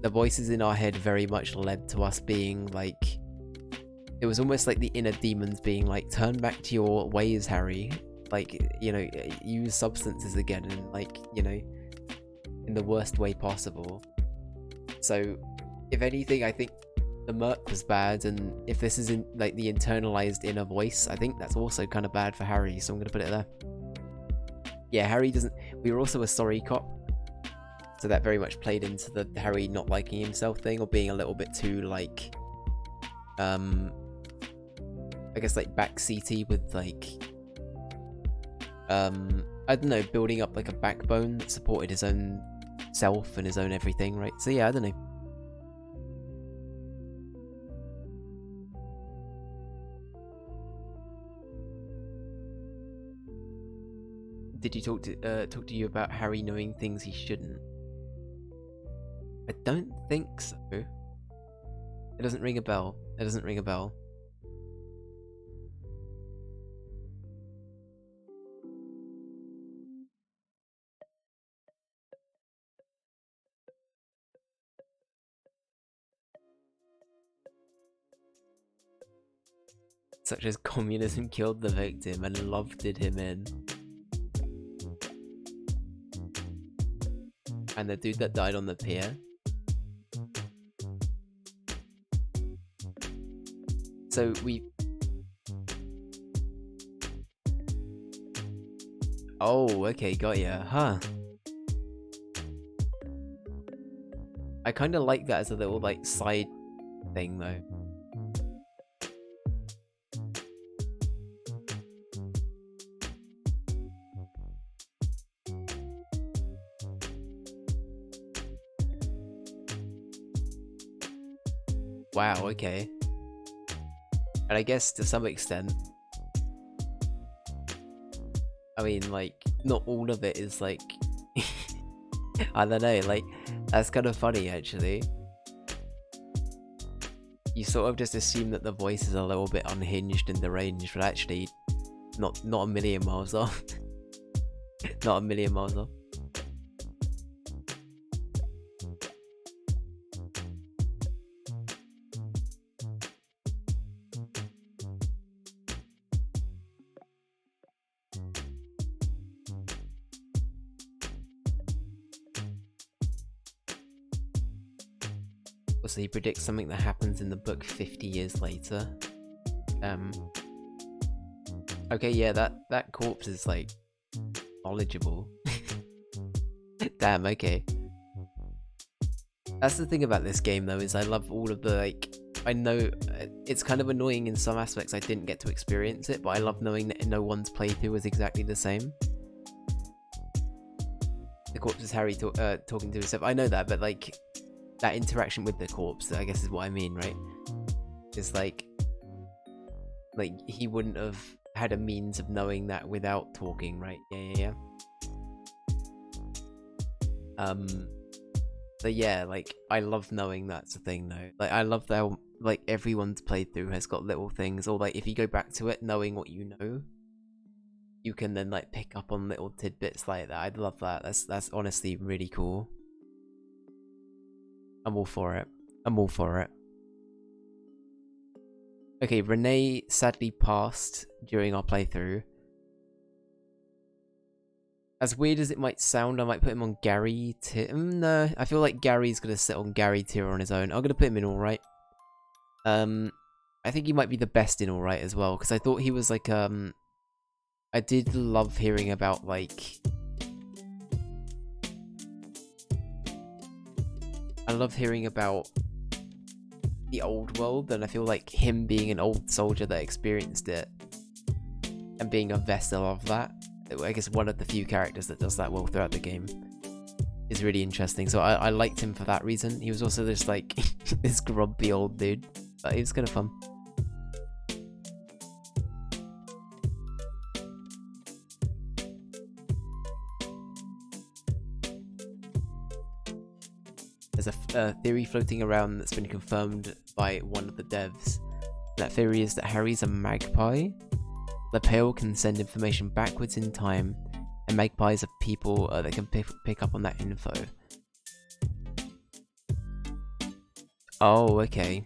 the voices in our head very much led to us being like, it was almost like the inner demons being like, turn back to your ways, Harry. Like, you know, use substances again and like, you know, in the worst way possible. So, if anything, I think the merc was bad, and if this is in like the internalized inner voice, I think that's also kind of bad for Harry, so I'm going to put it there. Yeah, Harry doesn't... We were also a sorry cop, so that very much played into the Harry not liking himself thing, or being a little bit too, like, I guess, like, backseaty with, like, I don't know, building up, like, a backbone that supported his own self and his own everything, right? So, yeah, I don't know. Did he talk to you about Harry knowing things he shouldn't? I don't think so. It doesn't ring a bell. It doesn't ring a bell. such as communism killed the victim and love did him in. And the dude that died on the pier. So we... Oh, okay, got ya. Huh. I kind of like that as a little, like, side thing, though. Wow, okay. And I guess to some extent, I mean, like, not all of it is, like, I don't know, like, that's kind of funny, actually. You sort of just assume that the voice is a little bit unhinged and deranged, but actually, not a million miles off. Not a million miles off. So he predicts something that happens in the book 50 years later. Okay, yeah, that corpse is, like, knowledgeable. Damn, okay. That's the thing about this game, though, is I love all of the, like... I know it's kind of annoying in some aspects I didn't get to experience it, but I love knowing that no one's playthrough was exactly the same. The corpse is Harry talking to himself. I know that, but, like... that interaction with the corpse, I guess is what I mean, right? It's like he wouldn't have had a means of knowing that without talking, right? Yeah. But yeah, like, I love knowing that's a thing, though. Like, I love how, like, everyone's playthrough has got little things, or, like, if you go back to it knowing what you know, you can then, like, pick up on little tidbits like that. I'd love that. That's honestly really cool. I'm all for it. I'm all for it. Okay, Renee sadly passed during our playthrough. As weird as it might sound, I might put him on Gary tier. No, I feel like Gary's gonna sit on Gary tier on his own. I'm gonna put him in alright. I think he might be the best in alright as well, because I thought he was like, I did love hearing about, like... I love hearing about the old world, and I feel like him being an old soldier that experienced it and being a vessel of that, I guess one of the few characters that does that well throughout the game, is really interesting. So I liked him for that reason. He was also just like this grumpy old dude, but he was kind of fun. There's a theory floating around that's been confirmed by one of the devs. That theory is that Harry's a magpie. The Pale can send information backwards in time, and magpies are people that can pick up on that info. Oh, okay.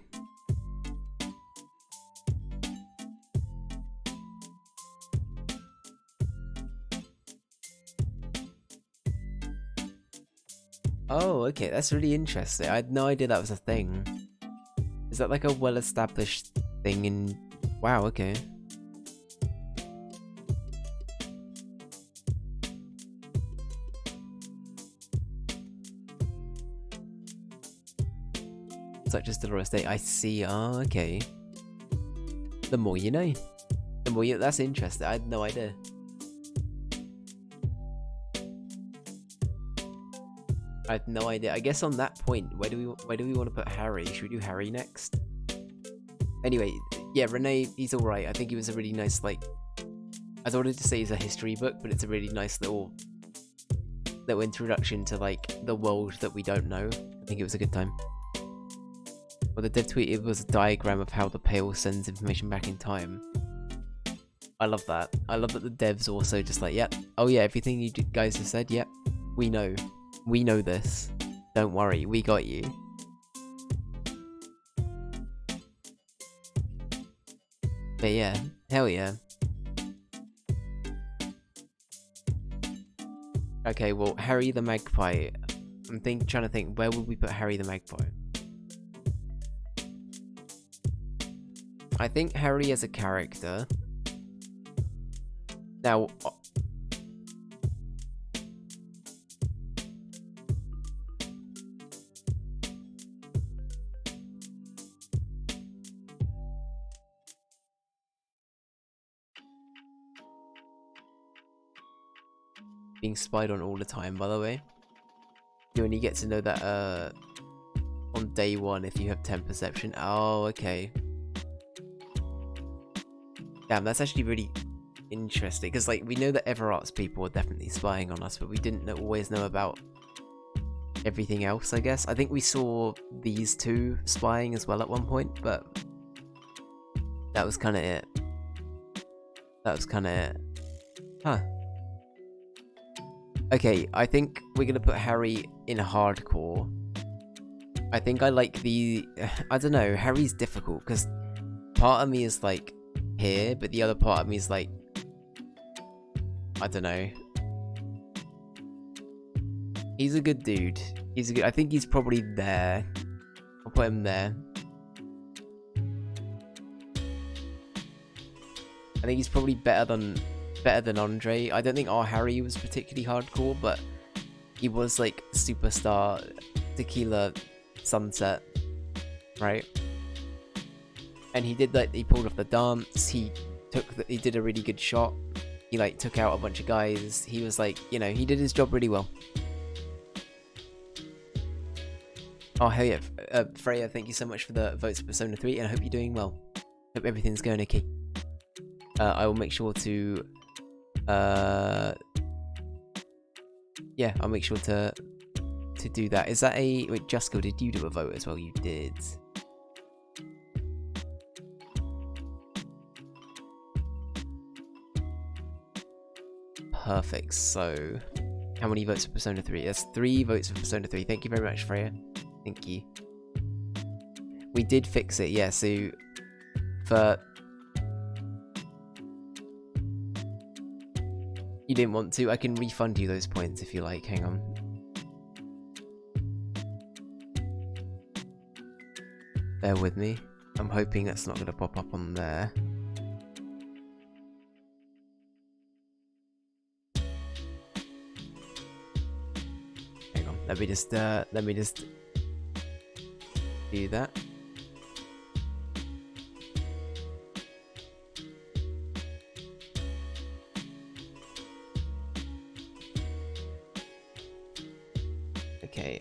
Oh, okay, that's really interesting. I had no idea that was a thing. Is that like a well-established thing in... Wow, okay. Such as Dolores Day. I see. Oh, okay. The more you know. The more you... That's interesting. I had no idea. I had no idea. I guess on that point, where do we want to put Harry? Should we do Harry next? Anyway, yeah, Renee, he's alright. I think he was a really nice, like... I wanted to say he's a history book, but it's a really nice little introduction to, like, the world that we don't know. I think it was a good time. Well, the dev tweet, it was a diagram of how the Pale sends information back in time. I love that. I love that the devs also just like, yep. Oh yeah, everything you guys have said, yep. We know. We know this. Don't worry, we got you. But yeah, hell yeah. Okay, well, Harry the Magpie. I'm trying to think, where would we put Harry the Magpie? I think Harry as a character. Now, being spied on all the time, by the way. You only get to know that on day 1 if you have 10 perception. Oh, okay. Damn, that's actually really interesting, because like we know that Everart's people are definitely spying on us, but we didn't always know about everything else, I guess. I think we saw these two spying as well at one point, but that was kind of it. Huh. Okay, I think we're gonna put Harry in hardcore. I think I like the... I don't know, Harry's difficult, because part of me is like here, but the other part of me is like... I don't know. He's a good dude. I think he's probably there. I'll put him there. I think he's probably better than Andre. I don't think our Harry was particularly hardcore, but he was like superstar tequila sunset, right? And he pulled off the dance. He did a really good shot. He like took out a bunch of guys. He was like, you know, he did his job really well. Oh hell yeah, Freya, thank you so much for the votes for Persona 3, and I hope you're doing well. Hope everything's going okay. I will make sure to yeah, I'll make sure to do that. Is that a... Wait, Jusko, did you do a vote as well? You did. Perfect. So, how many votes for Persona 3? That's 3 votes for Persona 3. Thank you very much, Freya. Thank you. We did fix it, yeah, so... For... You didn't want to? I can refund you those points if you like. Hang on. Bear with me. I'm hoping that's not going to pop up on there. Hang on. Let me just do that. Okay,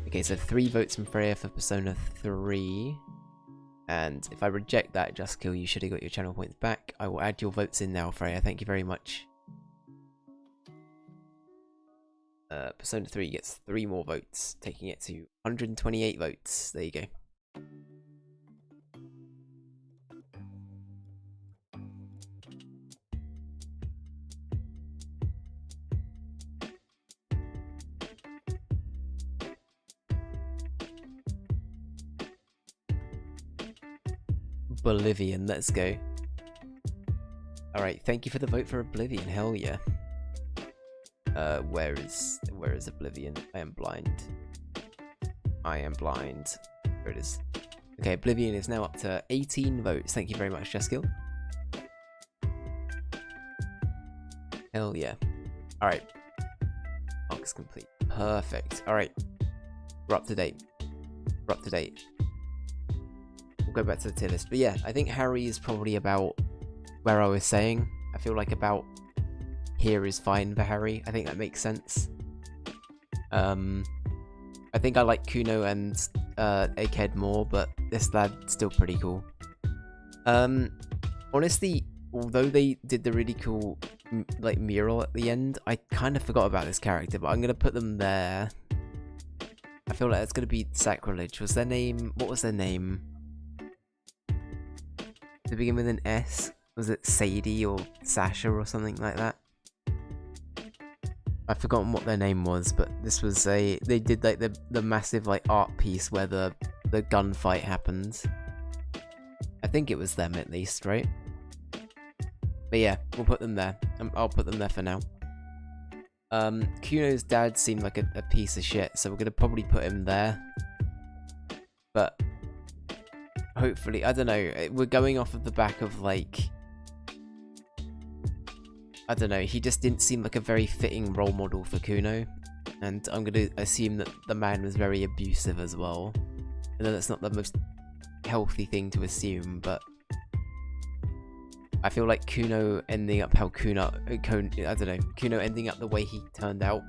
okay, so 3 votes from Freya for Persona 3. And if I reject that, Just Kill, you should have got your channel points back. I will add your votes in now, Freya. Thank you very much. Persona 3 gets 3 more votes, taking it to 128 votes. There you go. Oblivion, let's go. Alright, thank you for the vote for Oblivion, hell yeah. Where is Oblivion? I am blind. There it is. Okay, Oblivion is now up to 18 votes. Thank you very much, Jeskill. Hell yeah. Alright. Mark's complete. Perfect. Alright. We're up to date. Go back to the tier list, but yeah, I think Harry is probably about where I was saying. I feel like about here is fine for Harry. I think that makes sense. I think I like Kuno and Egghead more, but this lad's still pretty cool. Honestly, although they did the really cool like mural at the end, I kind of forgot about this character, but I'm gonna put them there. I feel like it's gonna be sacrilege. Was their name? What was their name? To begin with an S? Was it Sadie or Sasha or something like that? I've forgotten what their name was, but this was they did like the massive like art piece where the gunfight happened. I think it was them at least, right? But yeah, we'll put them there. I'll put them there for now. Kuno's dad seemed like a piece of shit, so we're gonna probably put him there. But hopefully, I don't know, we're going off of the back of like, I don't know, he just didn't seem like a very fitting role model for Kuno, and I'm gonna assume that the man was very abusive as well. I know that's not the most healthy thing to assume, but I feel like Kuno ending up how Kuno ending up the way he turned out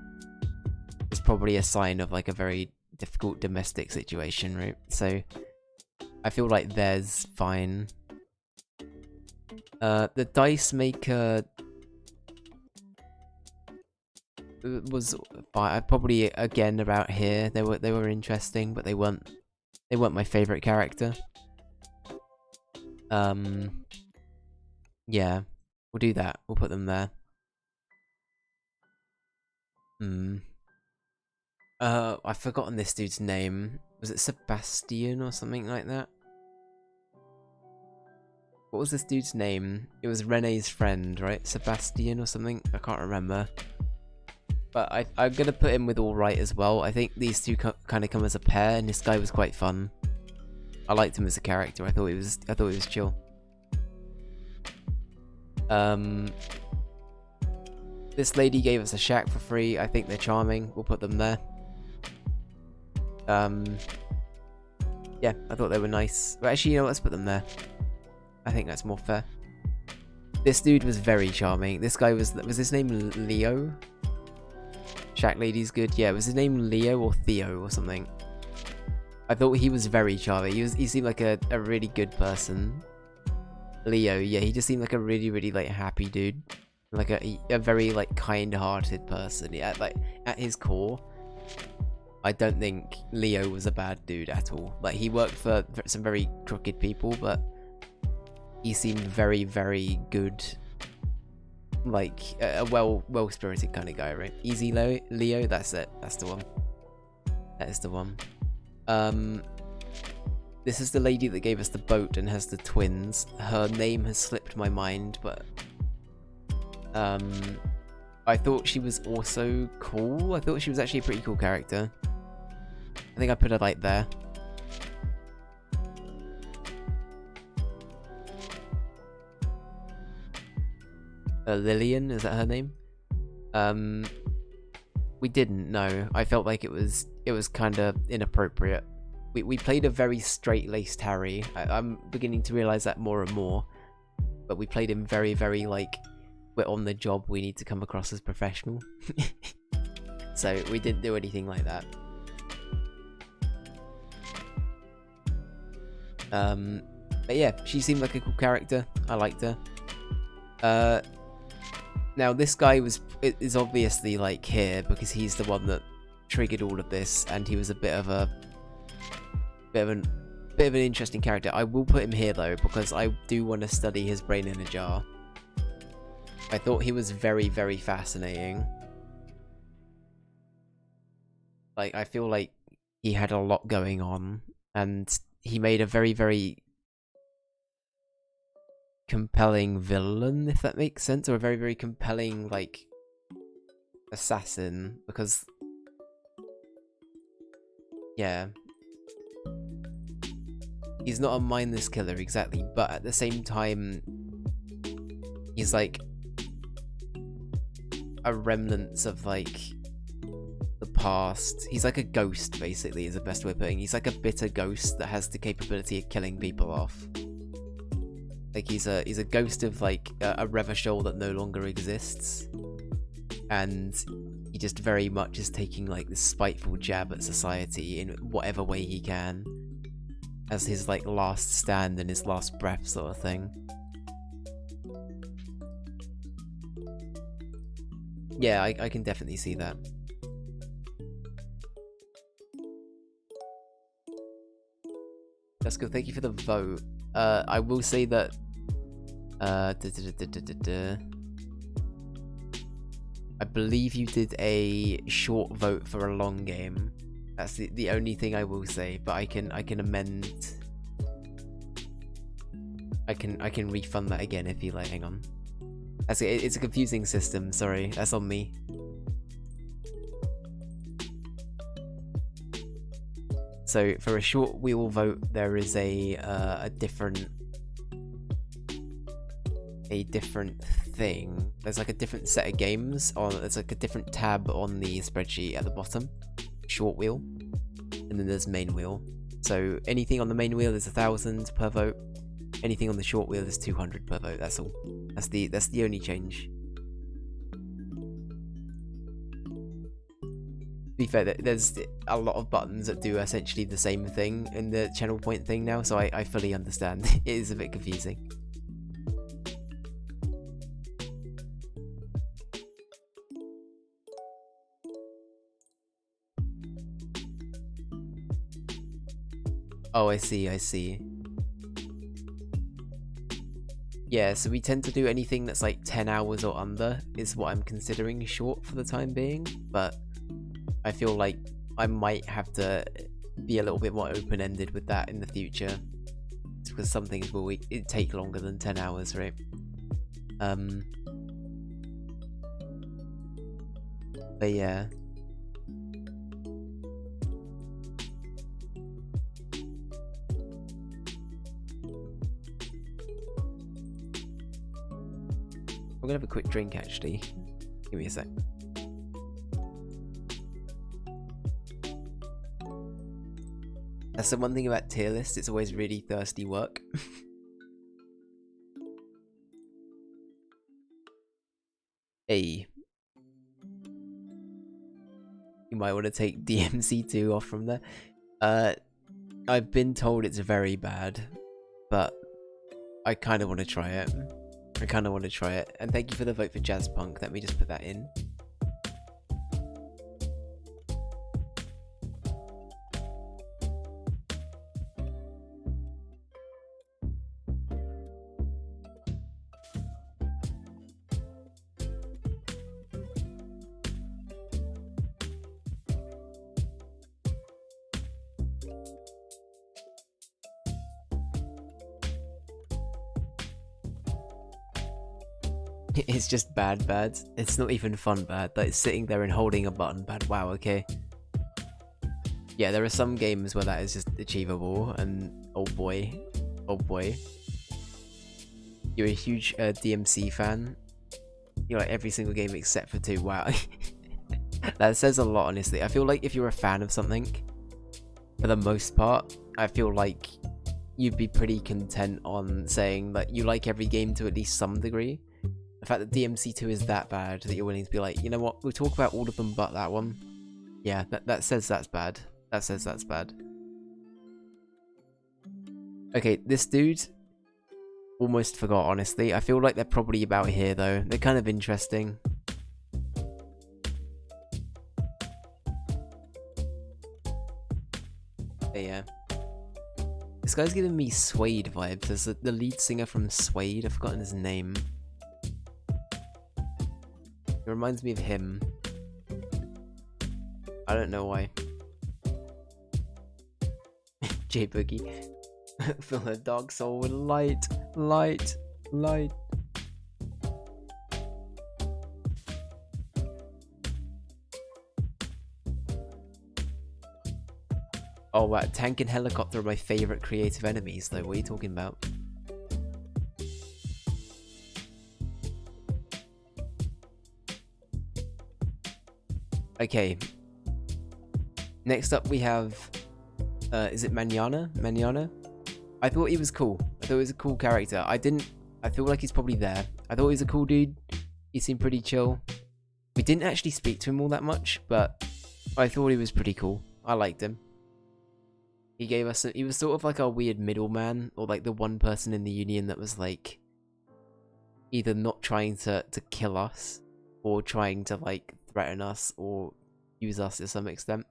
is probably a sign of like a very difficult domestic situation, right? So I feel like there's fine. The dice maker was fine. Probably again about here. They were interesting, but they weren't my favorite character. Yeah, we'll do that. We'll put them there. I've forgotten this dude's name. Was it Sebastian or something like that? What was this dude's name? It was Renee's friend, right? Sebastian or something? I can't remember. But I'm gonna put him with Alright as well. I think these two kind of come as a pair, and this guy was quite fun. I liked him as a character. I thought he was chill. This lady gave us a shack for free. I think they're charming. We'll put them there. Yeah, I thought they were nice. But actually, you know, let's put them there. I think that's more fair. This dude was very charming. This guy was his name Leo? Shack lady's good. Yeah, was his name Leo or Theo or something? I thought he was very charming. He seemed like a really good person. Leo, yeah, he just seemed like a really like happy dude. Like a very like kind-hearted person. Yeah, like at his core, I don't think Leo was a bad dude at all. Like he worked for some very crooked people, but he seemed very good. Like a well-spirited kind of guy, right? Easy Leo, that's it. That's the one. That is the one. This is the lady that gave us the boat and has the twins. Her name has slipped my mind, but I thought she was also cool. I thought she was actually a pretty cool character. I think I put her like there. Lillian, is that her name? We didn't know. I felt like it was kind of inappropriate. We played a very straight-laced Harry. I'm beginning to realize that more and more. But we played him very like, we're on the job, we need to come across as professional. So we didn't do anything like that. But yeah, she seemed like a cool character. I liked her. Now this guy is obviously like here because he's the one that triggered all of this, and he was a bit of an interesting character. I will put him here though because I do want to study his brain in a jar. I thought he was very fascinating. Like I feel like he had a lot going on, and he made a very compelling villain, if that makes sense, or a very compelling like assassin, because yeah, he's not a mindless killer exactly, but at the same time he's like a remnants of like the past. He's like a ghost, basically, is the best way of putting it. He's like a bitter ghost that has the capability of killing people off. Like he's a ghost of like a Revachol that no longer exists, and he just very much is taking like this spiteful jab at society in whatever way he can, as his like last stand and his last breath sort of thing. Yeah, I can definitely see that. That's good. Thank you for the vote. I will say that I believe you did a short vote for a long game. That's the only thing I will say, but I can amend. I can refund that again if you like. Hang on. It's a confusing system. Sorry, that's on me. So for a short wheel vote, there is a different thing. There's like a different set of games on. There's like a different tab on the spreadsheet at the bottom. Short wheel, and then there's main wheel. So anything on the main wheel is 1,000 per vote. Anything on the short wheel is 200 per vote. That's all. That's the only change. To be fair, there's a lot of buttons that do essentially the same thing in the channel point thing now, so I fully understand. It is a bit confusing. Oh, I see. Yeah, so we tend to do anything that's like 10 hours or under is what I'm considering short for the time being, but I feel like I might have to be a little bit more open-ended with that in the future. It's because some things will take longer than 10 hours, right? But yeah. I'm gonna have a quick drink actually. Give me a sec. That's the one thing about tier lists, it's always really thirsty work. Hey. You might want to take DMC2 off from there. I've been told it's very bad, but I kind of want to try it. And thank you for the vote for Jazz Punk. Let me just put that in. It's just bad. It's not even fun bad. Like sitting there and holding a button bad. Wow, okay. Yeah, there are some games where that is just achievable, and oh boy. You're a huge DMC fan. You like every single game except for 2. Wow. That says a lot, honestly. I feel like if you're a fan of something, for the most part, I feel like you'd be pretty content on saying that you like every game to at least some degree. The fact that DMC2 is that bad that you're willing to be like, you know what, we'll talk about all of them but that one. Yeah, that says that's bad. That says that's bad. Okay, this dude, almost forgot, honestly. I feel like they're probably about here, though. They're kind of interesting. But yeah. This guy's giving me Suede vibes. There's the lead singer from Suede. I've forgotten his name. It reminds me of him. I don't know why. J Boogie. Fill a dark soul with light. Oh wow, Tank and Helicopter are my favourite creative enemies though, what are you talking about? Okay. Next up we have, is it Manana? I thought he was cool. I thought he was a cool character. I feel like he's probably there. I thought he was a cool dude. He seemed pretty chill. We didn't actually speak to him all that much, but I thought he was pretty cool. I liked him. He gave us, he was sort of like our weird middleman, or like the one person in the Union that was like, either not trying to kill us, or trying to like threaten us, or use us to some extent.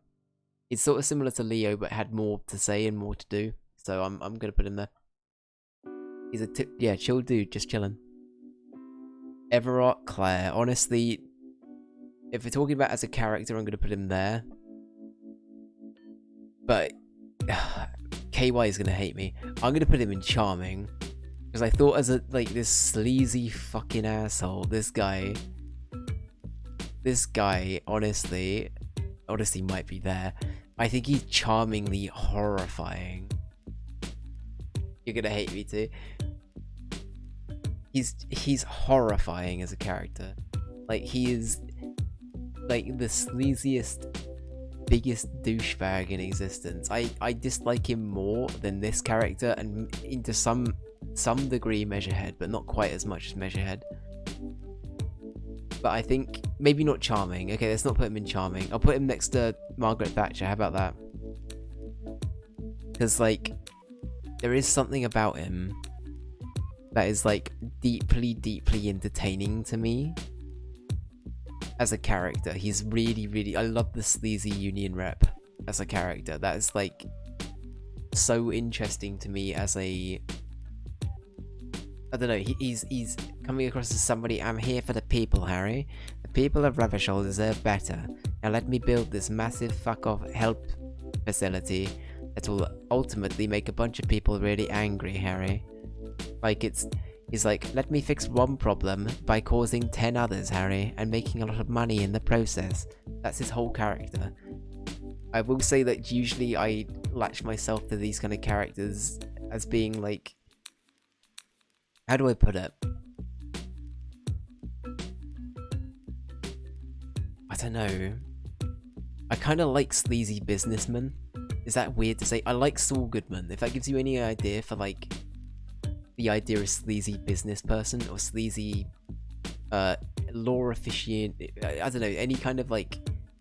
It's sort of similar to Leo, but had more to say and more to do. So I'm gonna put him there. He's a chill dude, just chilling. Everard Claire, honestly, if we're talking about as a character, I'm gonna put him there. But KY is gonna hate me. I'm gonna put him in charming because I thought as a this sleazy fucking asshole, this guy honestly might be there. I think he's charmingly horrifying. You're gonna hate me too. He's horrifying as a character. Like, he is like the sleaziest, biggest douchebag in existence. I dislike him more than this character, and into some degree Measurehead, but not quite as much as Measurehead. But I think maybe not charming. Okay, let's not put him in charming. I'll put him next to Margaret Thatcher. How about that? Because like, there is something about him that is like deeply entertaining to me as a character. He's really, I love the sleazy union rep as a character. That is like so interesting to me as a, I don't know, he's coming across as somebody. I'm here for the people, Harry. The people of Ravishall deserve better. Now let me build this massive fuck off help facility that will ultimately make a bunch of people really angry, Harry. Like, he's like, let me fix one problem by causing 10 others, Harry, and making a lot of money in the process. That's his whole character. I will say that usually I latch myself to these kind of characters as being like, how do I put it? I don't know. I kind of like sleazy businessmen. Is that weird to say? I like Saul Goodman. If that gives you any idea for like the idea of sleazy business person or sleazy law officiant, I don't know, any kind of like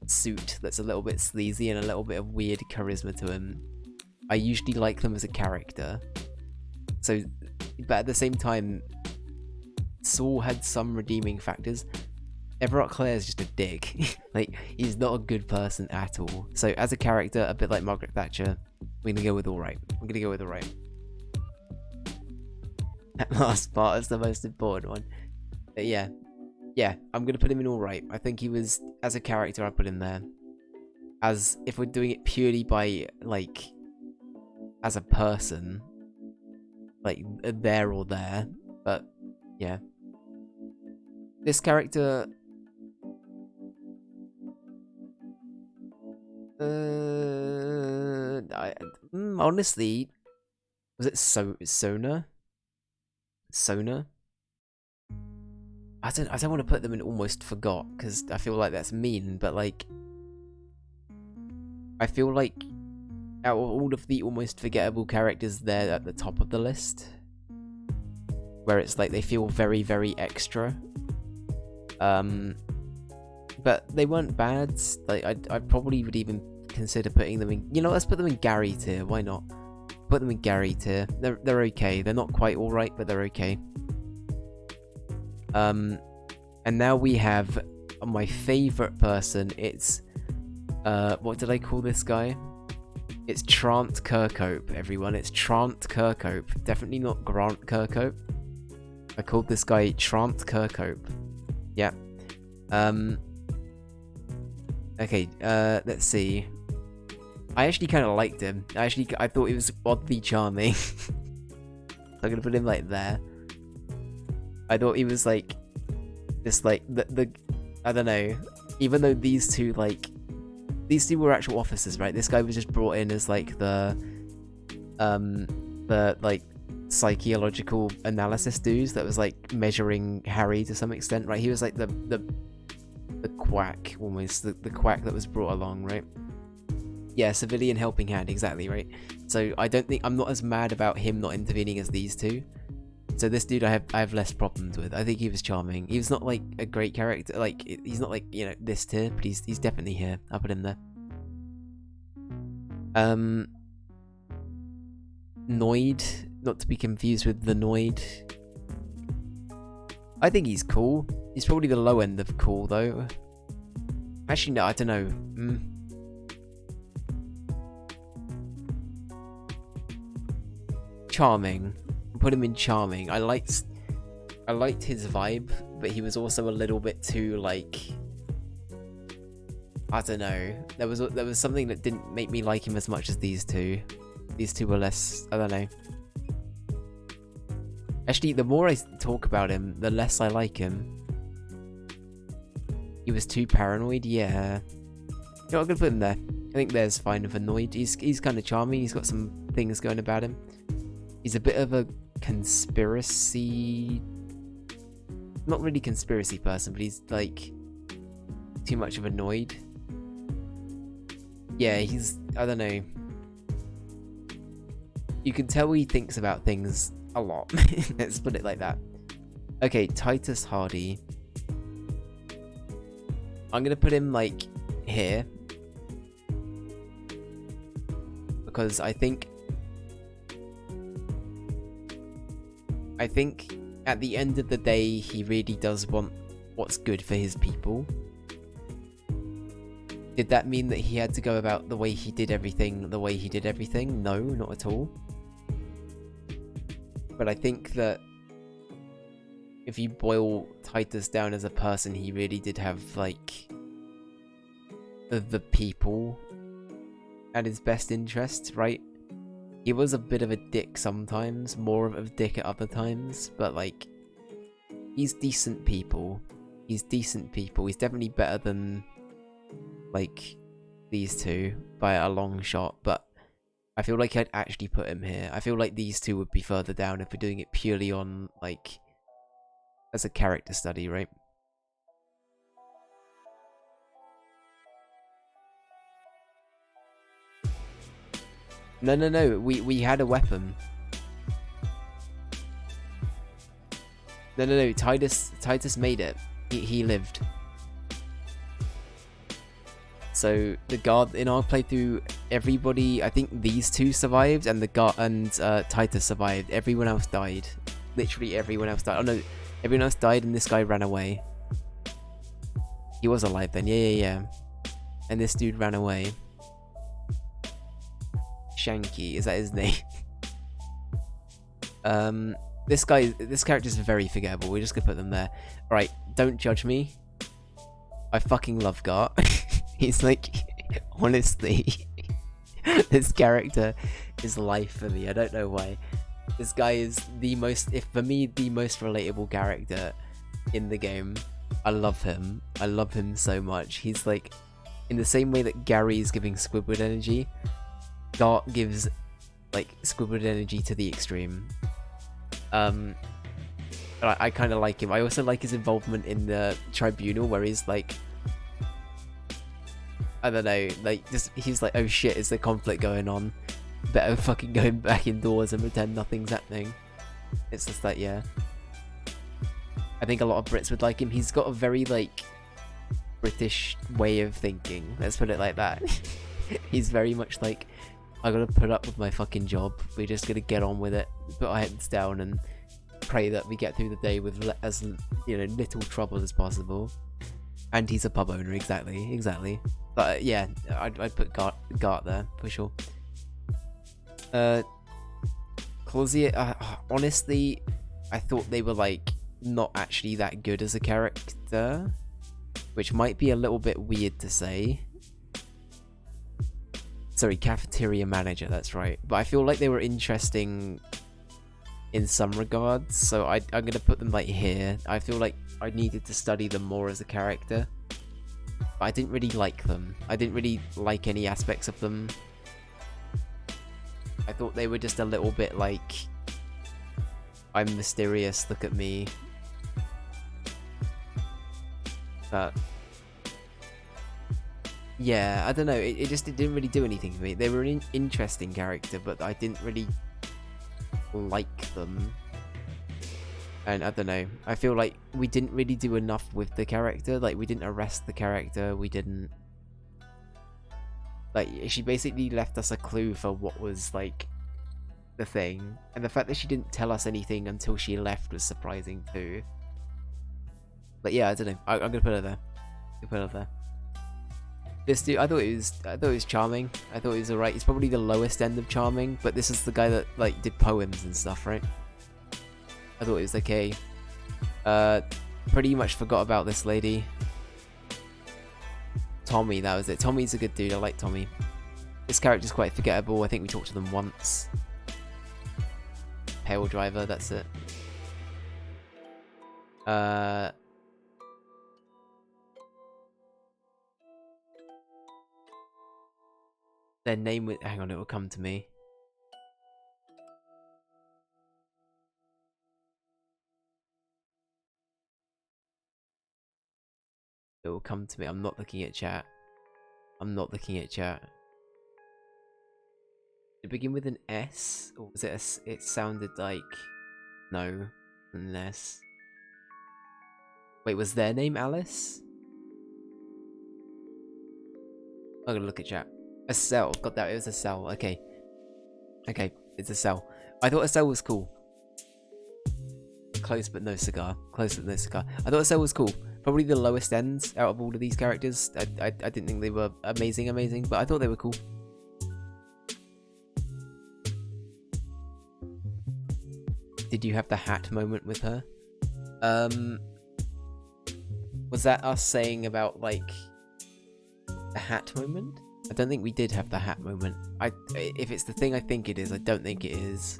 suit that's a little bit sleazy and a little bit of weird charisma to him. I usually like them as a character. So, but at the same time, Saul had some redeeming factors. Everett Clare is just a dick. Like, he's not a good person at all. So as a character, a bit like Margaret Thatcher, we're gonna go with alright. I'm gonna go with alright. That last part is the most important one. But yeah, I'm gonna put him in alright. I think he was, as a character, I put him there. As, if we're doing it purely by, like, as a person, like, there or there. But, yeah. This character... honestly, was it Sona? I don't want to put them in almost forgot because I feel like that's mean, but like, I feel like out of all of the almost forgettable characters, they're at the top of the list, where it's like they feel very extra. But they weren't bad. Like, I probably would even consider putting them in, you know, let's put them in Gary tier. Why not? Put them in Gary tier. They're okay. They're not quite alright, but they're okay. And now we have my favorite person. It's what did I call this guy? It's Trant Kirkhope, everyone. It's Trant Kirkhope. Definitely not Grant Kirkhope. I called this guy Trant Kirkhope. Yeah. Okay, let's see. I actually kind of liked him. I thought he was oddly charming. So I'm gonna put him like there. I thought he was like, just like the I don't know. Even though these two were actual officers, right? This guy was just brought in as like the like psychological analysis dudes that was like measuring Harry to some extent, right? He was like the quack, almost the quack that was brought along, right? Yeah, civilian helping hand, exactly, right? So I'm not as mad about him not intervening as these two. So this dude I have less problems with. I think he was charming. He was not like a great character, like he's not like, you know, this tier, but he's definitely here. I'll put him there. Noid, not to be confused with the Noid. I think he's cool. He's probably the low end of cool though. Actually, no, I don't know. Charming. Put him in charming. I liked his vibe, but he was also a little bit too like I don't know. There was something that didn't make me like him as much as these two. These two were less. I don't know. Actually, the more I talk about him, the less I like him. He was too paranoid. Yeah. You know, I'm gonna put him there. I think there's fine with annoyed. He's kind of charming. He's got some things going about him. He's a bit of a conspiracy. Not really conspiracy person, but he's like too much of annoyed. Yeah, he's, I don't know. You can tell he thinks about things a lot. Let's put it like that. Okay, Titus Hardy. I'm gonna put him like here. Because I think at the end of the day, he really does want what's good for his people. Did that mean that he had to go about the way he did everything the way he did everything? No, not at all. But I think that if you boil Titus down as a person, he really did have, like, the people at his best interest, right? He was a bit of a dick sometimes, more of a dick at other times, but, like, he's decent people. He's decent people. He's definitely better than, like, these two by a long shot, but I feel like I'd actually put him here. I feel like these two would be further down if we're doing it purely on, like, as a character study, right? No, we had a weapon. No, Titus made it. He lived. So the guard in our playthrough, everybody, I think these two survived, and the guard and Titus survived. Everyone else died. Literally everyone else died. Oh no, everyone else died, and this guy ran away. He was alive then. Yeah. And this dude ran away. Shanky, is that his name? This character's very forgettable. We're just gonna put them there. Alright, don't judge me. I fucking love Gart. He's like, honestly, this character is life for me. I don't know why. This guy is the most, for me, the most relatable character in the game. I love him. I love him so much. He's like, in the same way that Gary is giving Squidward energy, Gart gives, like, Squidward energy to the extreme. I kind of like him. I also like his involvement in the tribunal, where he's like, I don't know, like, just, he's like, oh shit, is there conflict going on? Better fucking go back indoors and pretend nothing's happening. It's just like, yeah. I think a lot of Brits would like him. He's got a very, like, British way of thinking. Let's put it like that. He's very much like, I gotta put up with my fucking job. We're just gonna get on with it, put our heads down, and pray that we get through the day with as, you know, little trouble as possible. And he's a pub owner, exactly. But yeah, I'd put Gart there for sure. Clausia, honestly, I thought they were, like, not actually that good as a character, which might be a little bit weird to say. Sorry, cafeteria manager, that's right. But I feel like they were interesting in some regards, so I'm gonna put them, like, here. I feel like I needed to study them more as a character. But I didn't really like them. I didn't really like any aspects of them. I thought they were just a little bit like, I'm mysterious, look at me. But yeah, I don't know, it didn't really do anything for me. They were an interesting character, but I didn't really like them. And I don't know, I feel like we didn't really do enough with the character. Like, we didn't arrest the character, we didn't, like, she basically left us a clue for what was, like, the thing. And the fact that she didn't tell us anything until she left was surprising too. But yeah, I don't know, I'm gonna put her there. This dude, I thought it was charming. I thought he was alright. He's probably the lowest end of charming, but this is the guy that, like, did poems and stuff, right? I thought it was okay. Pretty much forgot about this lady. Tommy, that was it. Tommy's a good dude. I like Tommy. This character's quite forgettable. I think we talked to them once. Pale Driver, that's it. Their name would... Hang on, it will come to me. It will come to me. I'm not looking at chat. I'm not looking at chat. Did it begin with an S? Or was it a... It sounded like... No. An S. Wait, was their name Alice? I'm gonna look at chat. A cell. Got that. It was a cell. Okay. Okay. It's a cell. I thought a cell was cool. Close but no cigar. Close but no cigar. I thought a cell was cool. Probably the lowest ends out of all of these characters. I didn't think they were amazing, but I thought they were cool. Did you have the hat moment with her? Was that us saying about, like, the hat moment? I don't think we did have the hat moment. If it's the thing I think it is, I don't think it is.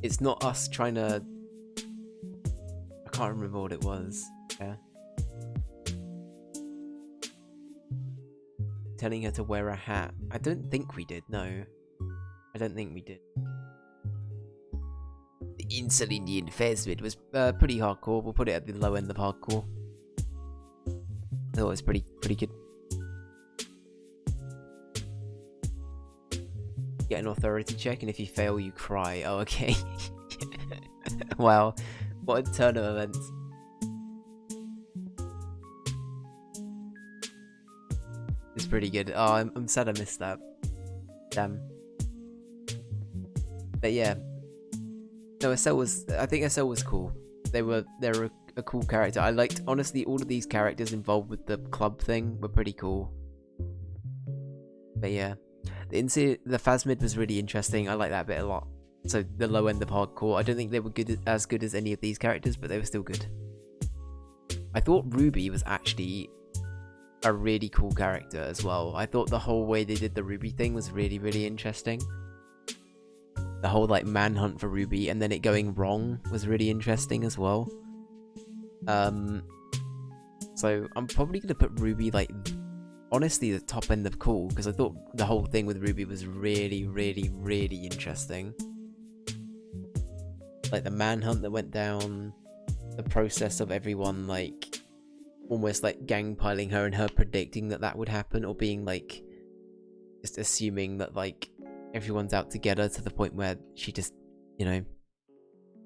It's not us trying to... I can't remember what it was. Yeah. Telling her to wear a hat. I don't think we did, no. I don't think we did. The Insulinian Phasmid was pretty hardcore. We'll put it at the low end of hardcore. I thought it was pretty good. Get an authority check, and if you fail, you cry. Oh, okay. Wow. What a turn of events. It's pretty good. Oh, I'm sad I missed that. Damn. But yeah. No, Estelle was... I think Estelle was cool. They're a cool character. I liked... Honestly, all of these characters involved with the club thing were pretty cool. But yeah. The Phasmid was really interesting. I like that bit a lot. So, the low end of hardcore. I don't think they were as good as any of these characters, but they were still good. I thought Ruby was actually a really cool character as well. I thought the whole way they did the Ruby thing was really, really interesting. The whole, like, manhunt for Ruby and then it going wrong was really interesting as well. So, I'm probably going to put Ruby, like... Honestly, the top end of cool, because I thought the whole thing with Ruby was really, really, really interesting. Like, the manhunt that went down, the process of everyone, like, almost, like, gangpiling her and her predicting that that would happen, or being, like, just assuming that, like, everyone's out to get her to the point where she just, you know,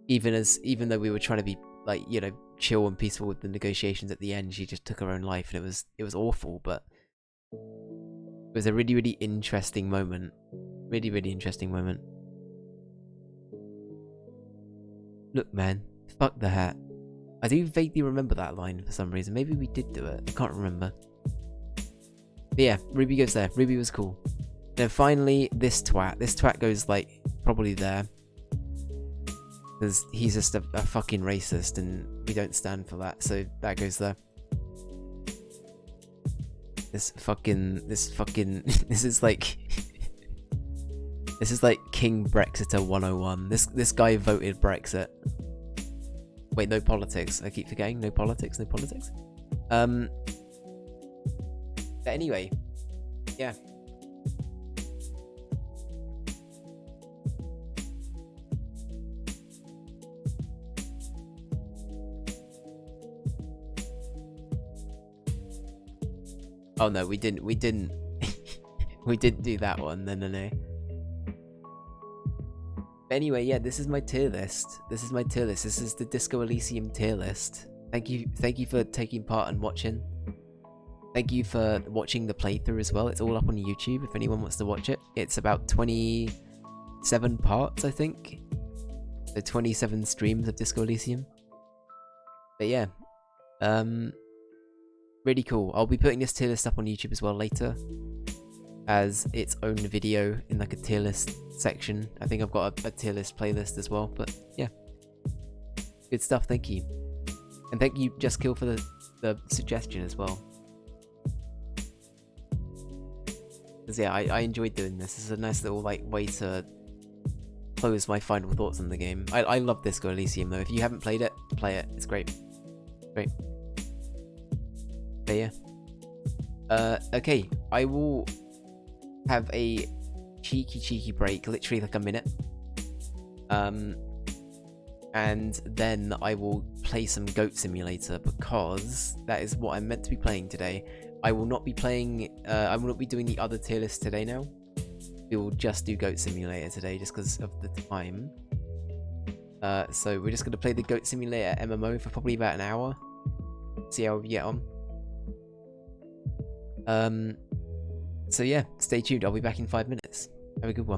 even though we were trying to be, like, you know, chill and peaceful with the negotiations at the end, she just took her own life, and it was awful, but... It was a really, really interesting moment. Really, really interesting moment. Look, man. Fuck the hat. I do vaguely remember that line for some reason. Maybe we did do it. I can't remember. But yeah, Ruby goes there. Ruby was cool. Then finally, this twat. This twat goes, like, probably there. Because he's just a fucking racist and we don't stand for that. So that goes there. This is like this is like King Brexiter 101. This guy voted Brexit. Wait, no politics. I keep forgetting. No politics. But anyway, yeah. Oh no, we didn't we didn't do that one. No. But anyway, yeah, this is my tier list. This is the Disco Elysium tier list. Thank you for taking part and watching. Thank you for watching the playthrough as well. It's all up on YouTube if anyone wants to watch it. It's about 27 parts, I think. So 27 streams of Disco Elysium. But yeah. Really cool. I'll be putting this tier list up on YouTube as well later as its own video in like a tier list section. I think I've got a tier list playlist as well, but yeah. Good stuff, thank you. And thank you, Just Kill, for the suggestion as well. Because yeah, I enjoyed doing this. It's a nice little like way to close my final thoughts on the game. I love Disco Elysium though. If you haven't played it, play it. It's great. Great. But yeah. Okay, I will have a cheeky break, literally like a minute. And then I will play some Goat Simulator because that is what I'm meant to be playing today. I will not be playing, I will not be doing the other tier list today now. We will just do Goat Simulator today just because of the time. So we're just going to play the Goat Simulator MMO for probably about an hour. See how we get on. So yeah, stay tuned. I'll be back in 5 minutes. Have a good one.